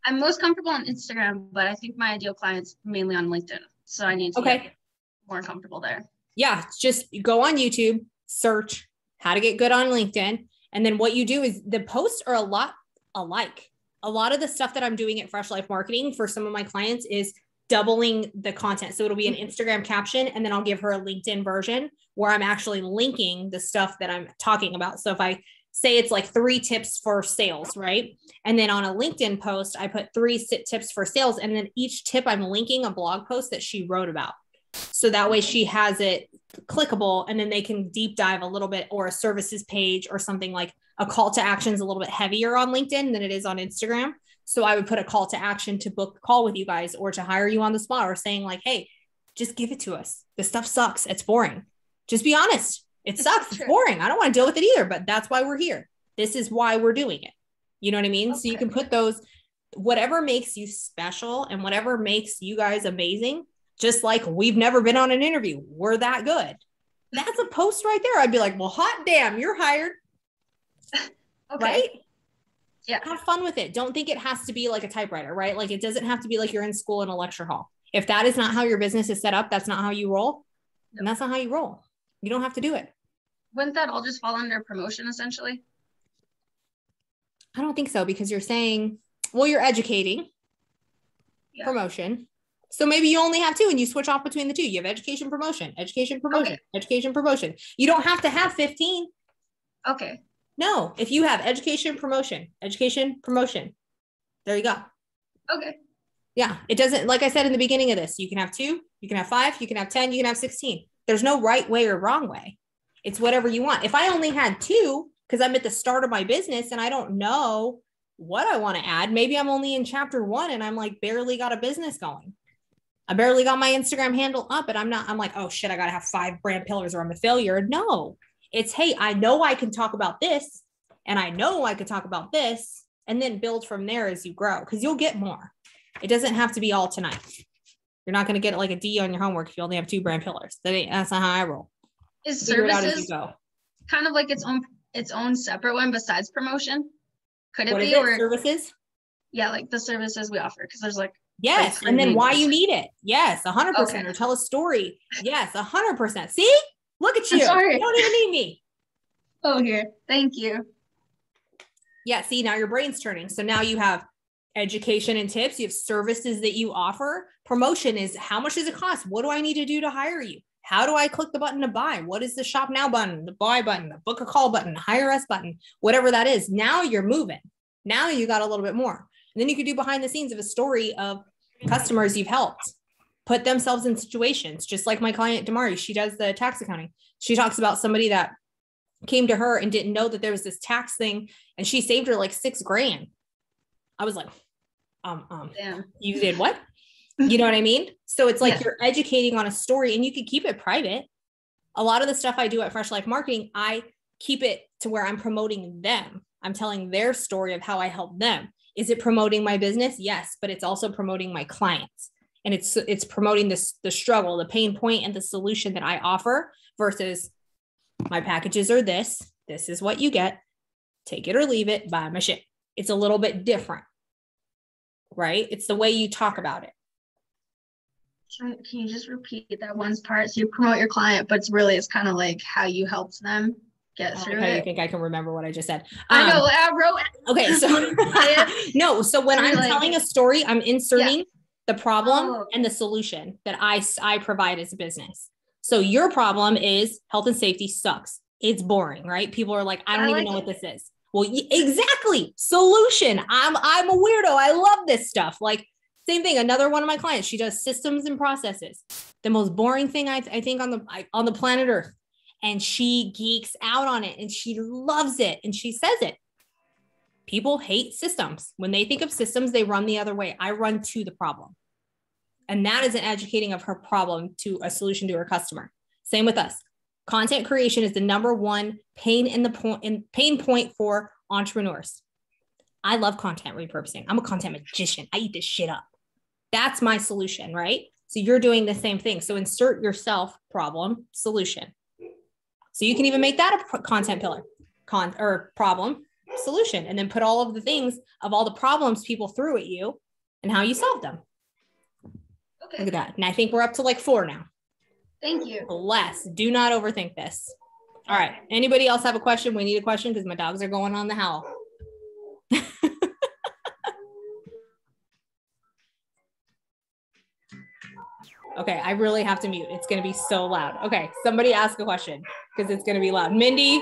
I'm most comfortable on Instagram, but I think my ideal client's mainly on LinkedIn. So I need to get more comfortable there. Yeah. Just go on YouTube, search how to get good on LinkedIn. And then what you do is the posts are a lot alike. A lot of the stuff that I'm doing at Fresh Life Marketing for some of my clients is doubling the content. So it'll be an Instagram caption, and then I'll give her a LinkedIn version where I'm actually linking the stuff that I'm talking about. So if I say it's like 3 tips for sales, right? And then on a LinkedIn post, I put 3 tips for sales. And then each tip I'm linking a blog post that she wrote about. So that way she has it clickable, and then they can deep dive a little bit, or a services page or something. Like a call to action is a little bit heavier on LinkedIn than it is on Instagram. So I would put a call to action to book a call with you guys, or to hire you on the spot, or saying like, hey, just give it to us. This stuff sucks. It's boring. Just be honest. It sucks. It's boring. I don't want to deal with it either, but that's why we're here. This is why we're doing it. You know what I mean? Okay. So you can put those, whatever makes you special and whatever makes you guys amazing. Just like we've never been on an interview. We're that good. That's a post right there. I'd be like, well, hot damn, you're hired. Okay. Right? Yeah. Have fun with it. Don't think it has to be like a typewriter, right? Like it doesn't have to be like you're in school in a lecture hall. If that is not how your business is set up, that's not how you roll. And that's not how you roll. You don't have to do it. Wouldn't that all just fall under promotion essentially? I don't think so, because you're saying, well, you're educating, promotion. So maybe you only have 2 and you switch off between the 2. You have education, promotion, education, promotion, education, promotion. You don't have to have 15. Okay. No, if you have education, promotion, there you go. Okay. Yeah. It doesn't, like I said in the beginning of this, you can have 2, you can have 5, you can have 10, you can have 16. There's no right way or wrong way. It's whatever you want. If I only had 2, because I'm at the start of my business and I don't know what I want to add, maybe I'm only in chapter 1 and I'm like barely got a business going. I barely got my Instagram handle up, and I'm like, oh shit, I got to have 5 brand pillars or I'm a failure. No, it's, hey, I know I can talk about this, and I know I could talk about this, and then build from there as you grow, because you'll get more. It doesn't have to be all tonight. You're not going to get like a D on your homework if you only have 2 brand pillars. That's not how I roll. Is services kind of like its own separate one besides promotion? Could it be? Or services? Yeah, like the services we offer, because there's like, yes. And then why you need it. Yes. 100%. Okay. Or tell a story. Yes. 100%. See, look at you. You don't even need me. Oh, here. Thank you. Yeah. See, now your brain's turning. So now you have education and tips. You have services that you offer. Promotion is, how much does it cost? What do I need to do to hire you? How do I click the button to buy? What is the shop now button, the buy button, the book a call button, hire us button, whatever that is. Now you're moving. Now you got a little bit more. And then you could do behind the scenes of a story of customers you've helped put themselves in situations, just like my client Damari. She does the tax accounting. She talks about somebody that came to her and didn't know that there was this tax thing, and she saved her like $6,000. I was like, damn. You did what? You know what I mean? So it's like you're educating on a story, and you can keep it private. A lot of the stuff I do at Fresh Life Marketing, I keep it to where I'm promoting them. I'm telling their story of how I help them. Is it promoting my business? Yes, but it's also promoting my clients, and it's promoting the struggle, the pain point, and the solution that I offer, versus my packages are this. This is what you get. Take it or leave it. Buy my shit. It's a little bit different, right? It's the way you talk about it. Can you just repeat that one part? So you promote your client, but it's kind of like how you helped them get through it. You think I can remember what I just said? I know. I wrote it. Okay, so no. So when I'm telling a story, I'm inserting the problem and the solution that I provide as a business. So your problem is health and safety sucks. It's boring, right? People are like, I don't even know what this is. Well, exactly. Solution. I'm a weirdo. I love this stuff. Like, same thing. Another one of my clients, she does systems and processes. The most boring thing I think on the planet Earth. And she geeks out on it, and she loves it. And she says it. People hate systems. When they think of systems, they run the other way. I run to the problem. And that is an educating of her problem to a solution to her customer. Same with us. Content creation is the number one pain point for entrepreneurs. I love content repurposing. I'm a content magician. I eat this shit up. That's my solution, right? So you're doing the same thing. So insert yourself, problem, solution. So you can even make that a content pillar, or problem, solution, and then put all of the things of all the problems people threw at you and how you solved them. Okay. Look at that. And I think we're up to like 4 now. Thank you. Less. Do not overthink this. All right. Anybody else have a question? We need a question because my dogs are going on the howl. Okay, I really have to mute. It's going to be so loud. Okay, somebody ask a question because it's going to be loud. Mindy?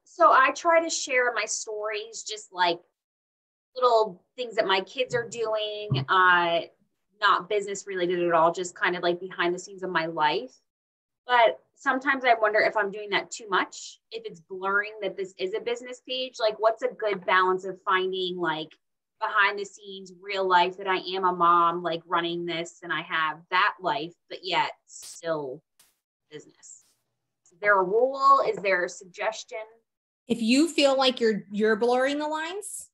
So I try to share my stories, just like little things that my kids are doing, not business related at all, just kind of like behind the scenes of my life. But sometimes I wonder if I'm doing that too much, if it's blurring that this is a business page. Like, what's a good balance of finding like behind the scenes, real life, that I am a mom, like running this and I have that life, but yet still business? Is there a rule? Is there a suggestion? If you feel like you're blurring the lines,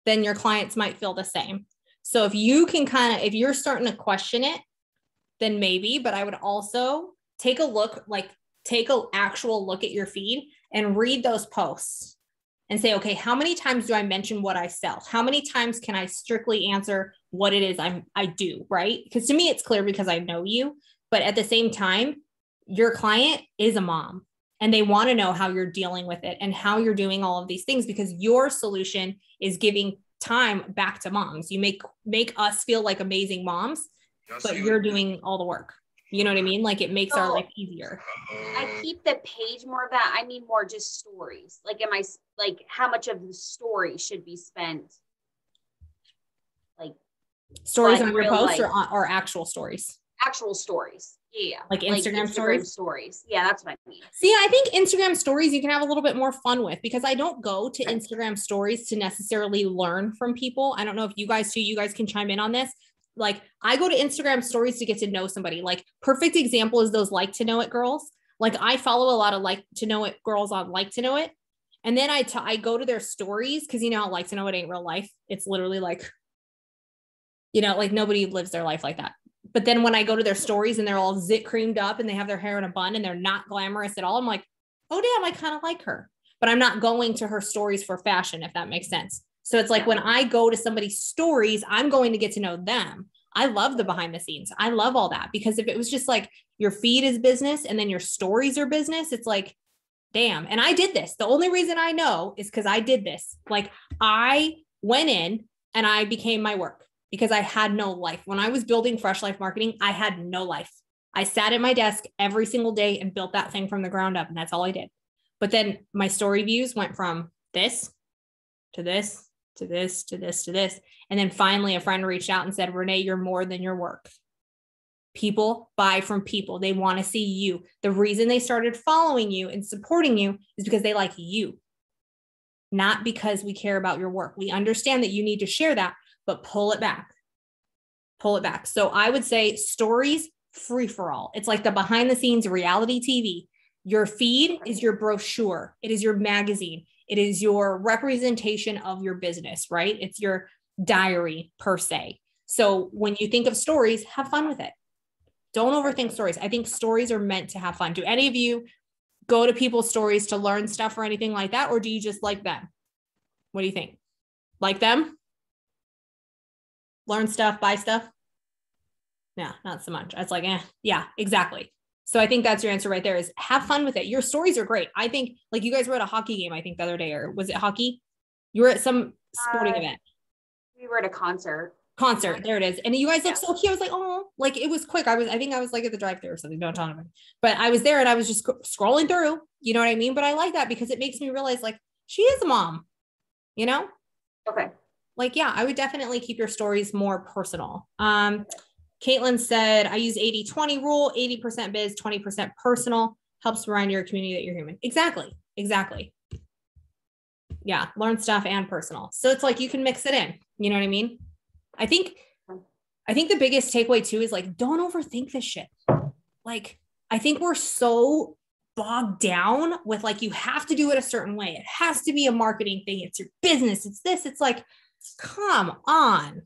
then your clients might feel the same. So if you can if you're starting to question it, then maybe, but I would also take an actual look at your feed and read those posts and say, okay, how many times do I mention what I sell? How many times can I strictly answer what it is I do, right? Because to me, it's clear because I know you, but at the same time, your client is a mom and they want to know how you're dealing with it and how you're doing all of these things, because your solution is giving time back to moms. You make us feel like amazing moms, but you're doing all the work. You know what I mean? Like, it makes our life easier. I keep the page more of that. I mean, more just stories. Like, am I like, how much of the story should be spent? Like stories on your posts or actual stories? Actual stories. Yeah. Like Instagram stories. Yeah, that's what I mean. See, I think Instagram stories you can have a little bit more fun with, because I don't go to Instagram stories to necessarily learn from people. I don't know if you guys do. You guys can chime in on this. Like, I go to Instagram stories to get to know somebody. Like, perfect example is those Like to Know It girls. Like, I follow a lot of Like to Know It girls on Like to Know It. And then I go to their stories, because you know how Like to Know It ain't real life. It's literally like, you know, like nobody lives their life like that. But then when I go to their stories and they're all zit creamed up and they have their hair in a bun and they're not glamorous at all, I'm like, oh damn, I kind of like her. But I'm not going to her stories for fashion, if that makes sense. So it's like, when I go to somebody's stories, I'm going to get to know them. I love the behind the scenes. I love all that, because if it was just like your feed is business and then your stories are business, it's like, damn. And I did this. The only reason I know is because I did this. Like, I went in and I became my work, because I had no life. When I was building Fresh Life Marketing, I had no life. I sat at my desk every single day and built that thing from the ground up. And that's all I did. But then my story views went from this to this, to this, to this, to this. And then finally a friend reached out and said, Renee, you're more than your work. People buy from people. They want to see you. The reason they started following you and supporting you is because they like you, not because we care about your work. We understand that you need to share that, but pull it back. Pull it back. So I would say stories, free for all. It's like the behind the scenes reality TV. Your feed is your brochure. It is your magazine. It is your representation of your business, right? It's your diary per se. So when you think of stories, have fun with it. Don't overthink stories. I think stories are meant to have fun. Do any of you go to people's stories to learn stuff or anything like that? Or do you just like them? What do you think? Like them? Learn stuff, buy stuff? Yeah, not so much. It's like, yeah, exactly. So I think that's your answer right there, is have fun with it. Your stories are great. I think, like, you guys were at a hockey game, I think the other day, or was it hockey? You were at some sporting event. We were at a concert. There it is. And you guys look so cute. I was like, oh, like, it was quick. I think I was like at the drive-thru or something. Don't tell anybody. But I was there and I was just scrolling through, you know what I mean? But I like that because it makes me realize, like, she is a mom, you know? Okay. Like, yeah, I would definitely keep your stories more personal. Caitlin said, I use 80-20 rule, 80% biz, 20% personal, helps remind your community that you're human. Exactly. Yeah. Learn stuff and personal. So it's like, you can mix it in, you know what I mean? I think the biggest takeaway too is, like, don't overthink this shit. Like, I think we're so bogged down with, like, you have to do it a certain way. It has to be a marketing thing. It's your business. It's this. It's like, come on.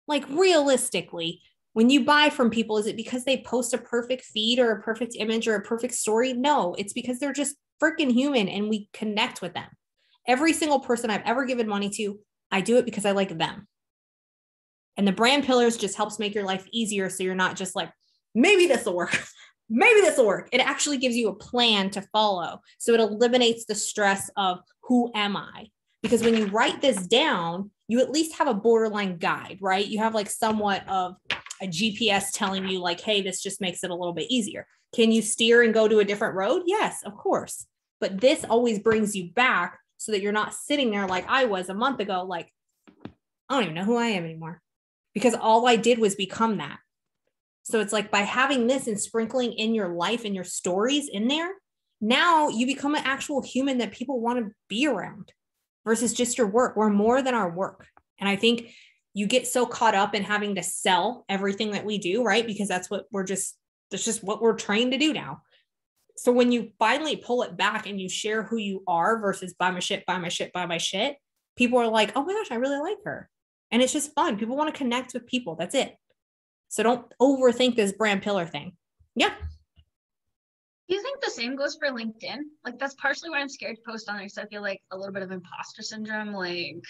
Like, realistically, when you buy from people, is it because they post a perfect feed or a perfect image or a perfect story? No, it's because they're just freaking human and we connect with them. Every single person I've ever given money to, I do it because I like them. And the brand pillars just helps make your life easier. So you're not just like, maybe this will work. maybe this will work. It actually gives you a plan to follow. So it eliminates the stress of who am I? Because when you write this down, you at least have a borderline guide, right? You have like somewhat of a GPS telling you like, hey, this just makes it a little bit easier. Can you steer and go to a different road? Yes, of course. But this always brings you back so that you're not sitting there like I was a month ago, like, I don't even know who I am anymore because all I did was become that. So it's like by having this and sprinkling in your life and your stories in there, now you become an actual human that people want to be around versus just your work. We're more than our work. And I think you get so caught up in having to sell everything that we do, right? Because that's just what we're trained to do now. So when you finally pull it back and you share who you are versus buy my shit, buy my shit, buy my shit, people are like, oh my gosh, I really like her. And it's just fun. People want to connect with people. That's it. So don't overthink this brand pillar thing. Yeah. Do you think the same goes for LinkedIn? Like that's partially why I'm scared to post on there. So I feel like a little bit of imposter syndrome, like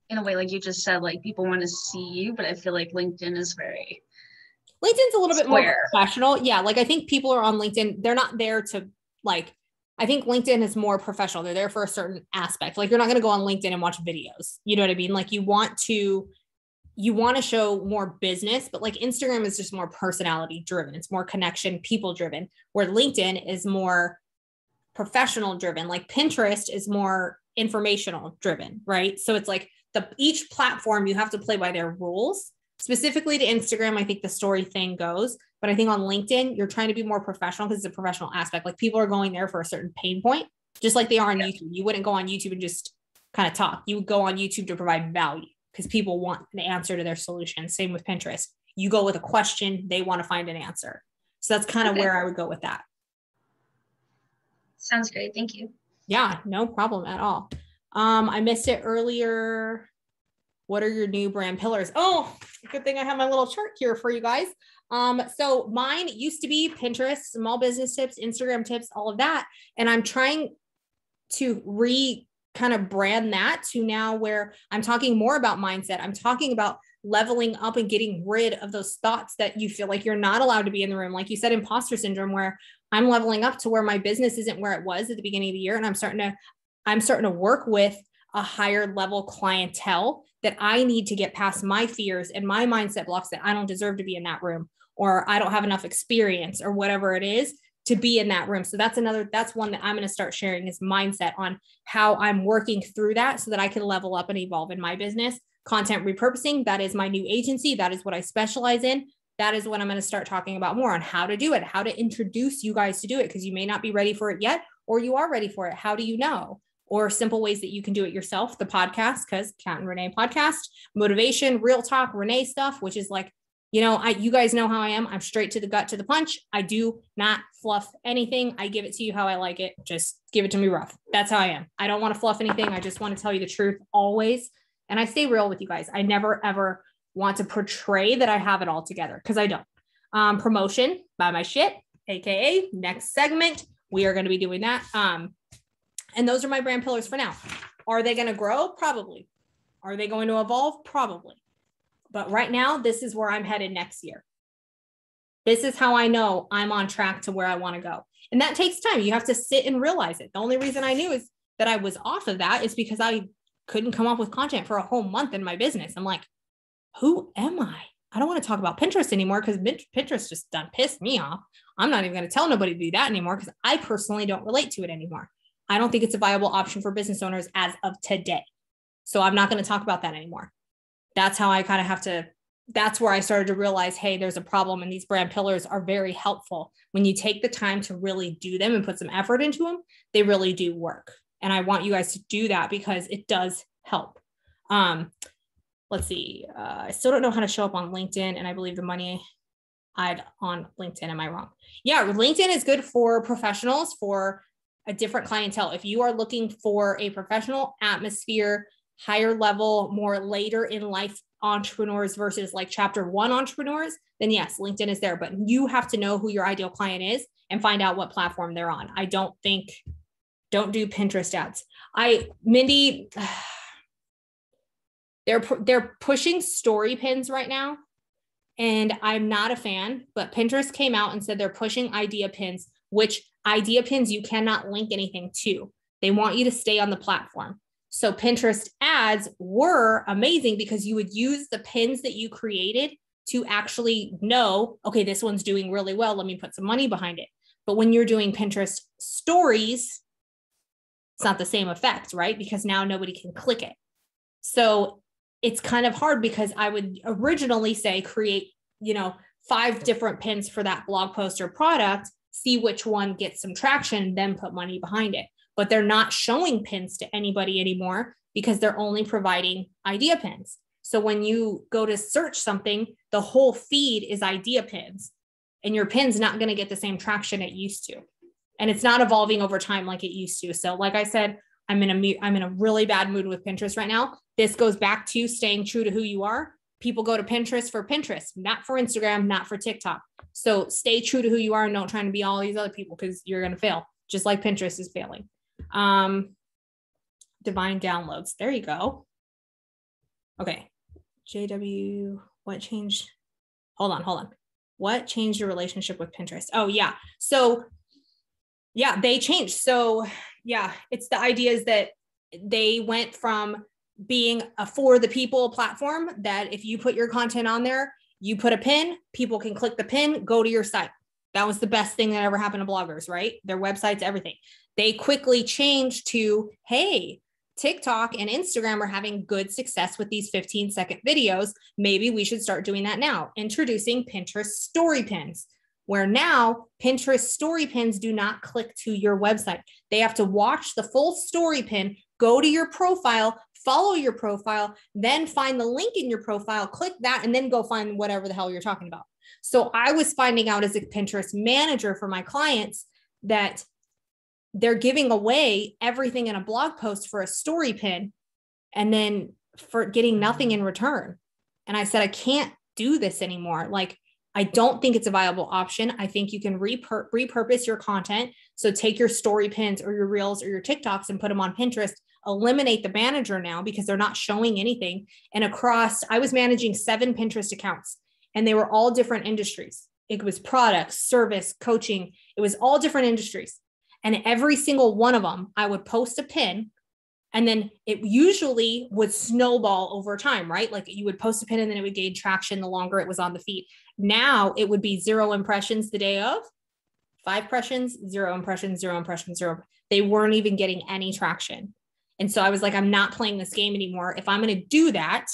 in a way, like you just said, like people want to see you, but I feel like LinkedIn is LinkedIn's a little bit more square. professional. Yeah. Like I think people are on LinkedIn. They're not there to like, I think LinkedIn is more professional. They're there for a certain aspect. Like you're not going to go on LinkedIn and watch videos. You know what I mean? Like you want to show more business, but like Instagram is just more personality driven. It's more connection, people driven, where LinkedIn is more professional driven. Like Pinterest is more informational driven, right? So it's like each platform, you have to play by their rules. Specifically to Instagram, I think the story thing goes, but I think on LinkedIn, you're trying to be more professional because it's a professional aspect. Like people are going there for a certain pain point, just like they are on YouTube. You wouldn't go on YouTube and just kind of talk. You would go on YouTube to provide value because people want an answer to their solution. Same with Pinterest. You go with a question, they want to find an answer. So that's kind of where I would go with that. Sounds great. Thank you. Yeah, no problem at all. I missed it earlier. What are your new brand pillars? Oh, good thing I have my little chart here for you guys. So mine used to be Pinterest, small business tips, Instagram tips, all of that. And I'm trying to kind of brand that to now where I'm talking more about mindset. I'm talking about leveling up and getting rid of those thoughts that you feel like you're not allowed to be in the room. Like you said, imposter syndrome, where I'm leveling up to where my business isn't where it was at the beginning of the year. And I'm starting to work with a higher level clientele that I need to get past my fears and my mindset blocks that I don't deserve to be in that room, or I don't have enough experience or whatever it is to be in that room. So that's one that I'm going to start sharing is mindset on how I'm working through that so that I can level up and evolve in my business. Content repurposing, that is my new agency. That is what I specialize in. That is what I'm going to start talking about more on how to do it, how to introduce you guys to do it, because you may not be ready for it yet, or you are ready for it. How do you know? Or simple ways that you can do it yourself. The podcast, because Kat and Renee podcast, motivation, real talk, Renee stuff, which is like, you guys know how I am. I'm straight to the gut, to the punch. I do not fluff anything. I give it to you how I like it. Just give it to me rough. That's how I am. I don't want to fluff anything. I just want to tell you the truth always. And I stay real with you guys. I never, ever want to portray that I have it all together because I don't. Promotion, buy my shit, AKA next segment. We are going to be doing that. And those are my brand pillars for now. Are they going to grow? Probably. Are they going to evolve? Probably. But right now, this is where I'm headed next year. This is how I know I'm on track to where I want to go. And that takes time. You have to sit and realize it. The only reason I knew is that I was off of that is because I couldn't come up with content for a whole month in my business. I'm like, who am I? I don't want to talk about Pinterest anymore because Pinterest just done pissed me off. I'm not even going to tell nobody to do that anymore because I personally don't relate to it anymore. I don't think it's a viable option for business owners as of today. So I'm not going to talk about that anymore. That's how I kind of that's where I started to realize, hey, there's a problem. And these brand pillars are very helpful. When you take the time to really do them and put some effort into them, they really do work. And I want you guys to do that because it does help. Let's see. I still don't know how to show up on LinkedIn. And I believe the money I'd on LinkedIn. Am I wrong? Yeah. LinkedIn is good for professionals, for a different clientele. If you are looking for a professional atmosphere, higher level, more later in life entrepreneurs versus like chapter 1 entrepreneurs, then yes, LinkedIn is there, but you have to know who your ideal client is and find out what platform they're on. Don't do Pinterest ads. Mindy, they're pushing story pins right now. And I'm not a fan, but Pinterest came out and said they're pushing idea pins, which idea pins you cannot link anything to. They want you to stay on the platform. So Pinterest ads were amazing because you would use the pins that you created to actually know, okay, this one's doing really well. Let me put some money behind it. But when you're doing Pinterest stories, it's not the same effect, right? Because now nobody can click it. So it's kind of hard because I would originally say create, 5 different pins for that blog post or product, see which one gets some traction, then put money behind it. But they're not showing pins to anybody anymore because they're only providing idea pins. So when you go to search something, the whole feed is idea pins, and your pin's not going to get the same traction it used to. And it's not evolving over time like it used to. So like I said, I'm in a really bad mood with Pinterest right now. This goes back to staying true to who you are. People go to Pinterest for Pinterest, not for Instagram, not for TikTok. So stay true to who you are and don't try to be all these other people because you're going to fail, just like Pinterest is failing. Divine downloads. There you go. Okay. JW, what changed? Hold on. What changed your relationship with Pinterest? Oh, yeah. So, yeah, they changed. So, yeah, it's the idea is that they went from being a for the people platform that if you put your content on there, you put a pin, people can click the pin, go to your site. That was the best thing that ever happened to bloggers, right? Their websites, everything. They quickly changed to, hey, TikTok and Instagram are having good success with these 15-second videos. Maybe we should start doing that now. Introducing Pinterest story pins, where now Pinterest story pins do not click to your website. They have to watch the full story pin, go to your profile, follow your profile, then find the link in your profile, click that, and then go find whatever the hell you're talking about. So I was finding out as a Pinterest manager for my clients that they're giving away everything in a blog post for a story pin and then for getting nothing in return. And I said, I can't do this anymore. Like, I don't think it's a viable option. I think you can repurpose your content. So take your story pins or your reels or your TikToks and put them on Pinterest, eliminate the manager now because they're not showing anything. And I was managing 7 Pinterest accounts and they were all different industries. It was products, service, coaching. It was all different industries. And every single one of them, I would post a pin and then it usually would snowball over time, right? Like you would post a pin and then it would gain traction the longer it was on the feed. Now it would be 0 impressions the day of, 5 impressions, 0 impressions, 0 impressions, 0. They weren't even getting any traction. And so I was like, I'm not playing this game anymore. If I'm going to do that,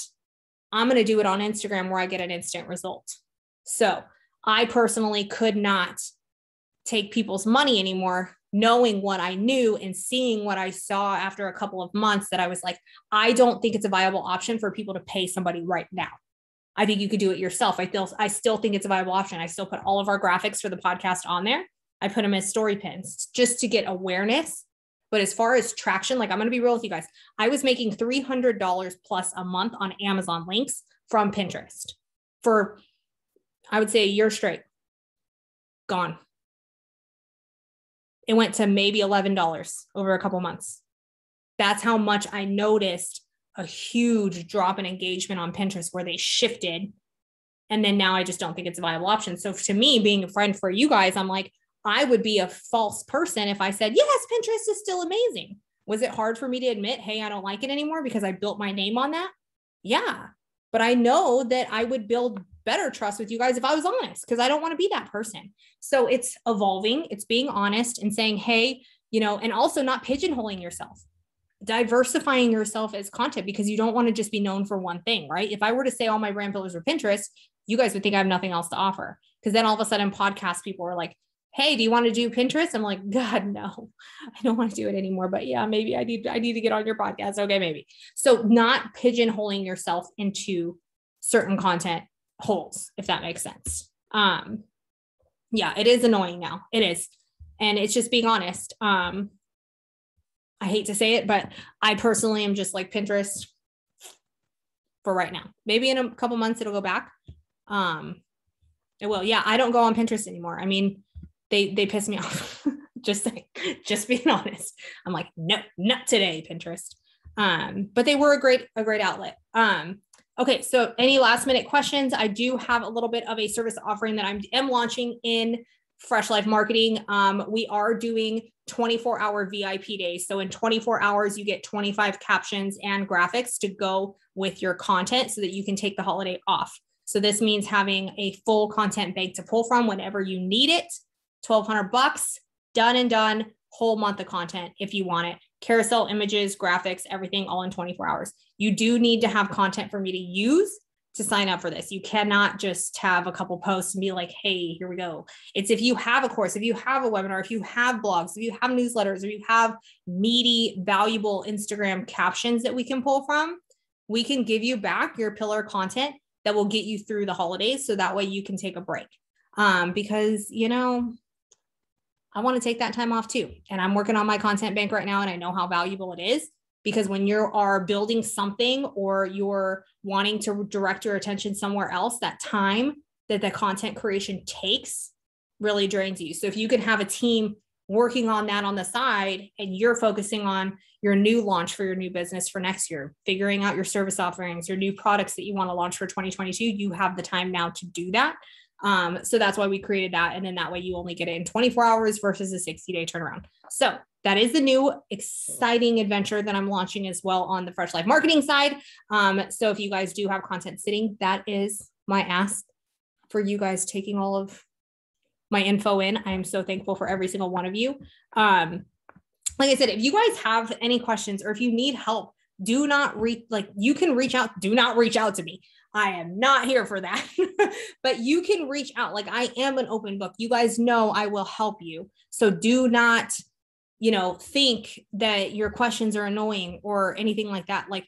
I'm going to do it on Instagram where I get an instant result. So I personally could not take people's money anymore, knowing what I knew and seeing what I saw after a couple of months, that I was like, I don't think it's a viable option for people to pay somebody right now. I think you could do it yourself. I still think it's a viable option. I still put all of our graphics for the podcast on there. I put them as story pins just to get awareness. But as far as traction, like I'm going to be real with you guys. I was making $300 plus a month on Amazon links from Pinterest for, I would say, a year straight. Gone. It went to maybe $11 over a couple months. That's how much I noticed a huge drop in engagement on Pinterest where they shifted. And then now I just don't think it's a viable option. So to me, being a friend for you guys, I'm like, I would be a false person if I said, yes, Pinterest is still amazing. Was it hard for me to admit, hey, I don't like it anymore because I built my name on that? Yeah. But I know that I would build better trust with you guys if I was honest, because I don't want to be that person. So it's evolving. It's being honest and saying, hey, and also not pigeonholing yourself, diversifying yourself as content, because you don't want to just be known for one thing, right? If I were to say all my brand pillars are Pinterest, you guys would think I have nothing else to offer. Because then all of a sudden podcast people are like, hey, do you want to do Pinterest? I'm like, God, no, I don't want to do it anymore. But yeah, maybe I need to get on your podcast. Okay, maybe. So not pigeonholing yourself into certain content holes, if that makes sense. Yeah, it is annoying now. It is. And it's just being honest. I hate to say it, but I personally am just like Pinterest for right now. Maybe in a couple months it'll go back. It will. Yeah, I don't go on Pinterest anymore. I mean, they piss me off. Just being honest. I'm like, no, not today, Pinterest. But they were a great outlet. Okay, so any last minute questions? I do have a little bit of a service offering that I am launching in Fresh Life Marketing. We are doing 24-hour VIP days. So in 24 hours, you get 25 captions and graphics to go with your content so that you can take the holiday off. So this means having a full content bank to pull from whenever you need it. $1,200, done and done, whole month of content if you want it. Carousel images, graphics, everything all in 24 hours. You do need to have content for me to use to sign up for this. You cannot just have a couple posts and be like, hey, here we go. It's if you have a course, if you have a webinar, if you have blogs, if you have newsletters, or you have meaty, valuable Instagram captions that we can pull from, we can give you back your pillar content that will get you through the holidays. So that way you can take a break. Because, you know, I want to take that time off too. And I'm working on my content bank right now. And I know how valuable it is, because when you are building something or you're wanting to direct your attention somewhere else, that time that the content creation takes really drains you. So if you can have a team working on that on the side and you're focusing on your new launch for your new business for next year, figuring out your service offerings, your new products that you want to launch for 2022, you have the time now to do that. So that's why we created that. And then that way you only get it in 24 hours versus a 60-day turnaround. So that is the new exciting adventure that I'm launching as well on the Fresh Life Marketing side. So if you guys do have content sitting, that is my ask for you guys taking all of my info in. I am so thankful for every single one of you. Like I said, if you guys have any questions or if you need help, do not you can reach out. Do not reach out to me. I am not here for that, but you can reach out. Like, I am an open book. You guys know I will help you. So do not, think that your questions are annoying or anything like that. Like,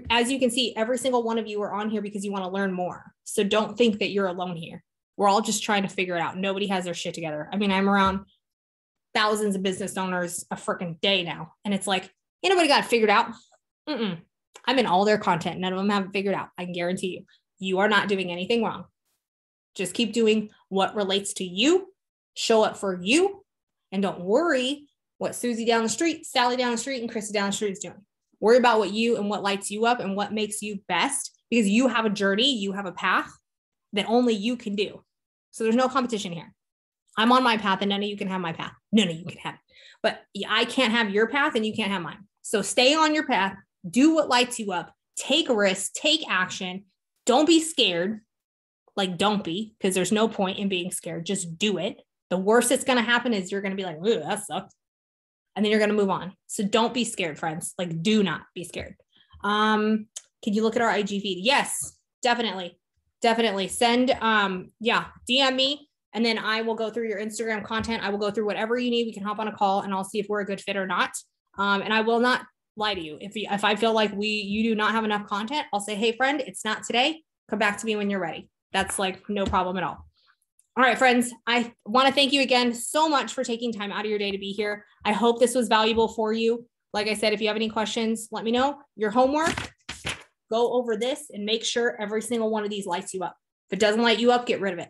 as you can see, every single one of you are on here because you want to learn more. So don't think that you're alone here. We're all just trying to figure it out. Nobody has their shit together. I mean, I'm around thousands of business owners a freaking day now. And it's like, anybody got it figured out? I'm in all their content. None of them have it figured out. I can guarantee you, you are not doing anything wrong. Just keep doing what relates to you, show up for you, and don't worry what Susie down the street, Sally down the street, and Chrissy down the street is doing. Worry about what you and what lights you up and what makes you best, because you have a journey, you have a path that only you can do. So there's no competition here. I'm on my path and none of you can have my path. None of you can have it. But I can't have your path and you can't have mine. So stay on your path. Do what lights you up, take risks, take action. Don't be scared. Like, don't be, because there's no point in being scared. Just do it. The worst that's going to happen is you're going to be like, ooh, that sucks. And then you're going to move on. So don't be scared, friends. Like, do not be scared. Can you look at our IG feed? Yes, definitely. Definitely. Send, DM me. And then I will go through your Instagram content. I will go through whatever you need. We can hop on a call and I'll see if we're a good fit or not. And I will not lie to you. If I feel like you do not have enough content, I'll say, hey friend, it's not today. Come back to me when you're ready. That's like no problem at all. All right, friends, I want to thank you again so much for taking time out of your day to be here. I hope this was valuable for you. Like I said, if you have any questions, let me know. Your homework, go over this and make sure every single one of these lights you up. If it doesn't light you up, get rid of it.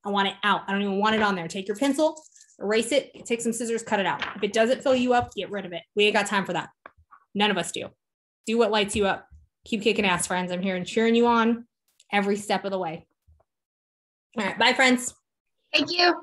I want it out. I don't even want it on there. Take your pencil, erase it, take some scissors, cut it out. If it doesn't fill you up, get rid of it. We ain't got time for that. None of us do. Do what lights you up. Keep kicking ass, friends. I'm here and cheering you on every step of the way. All right. Bye, friends. Thank you.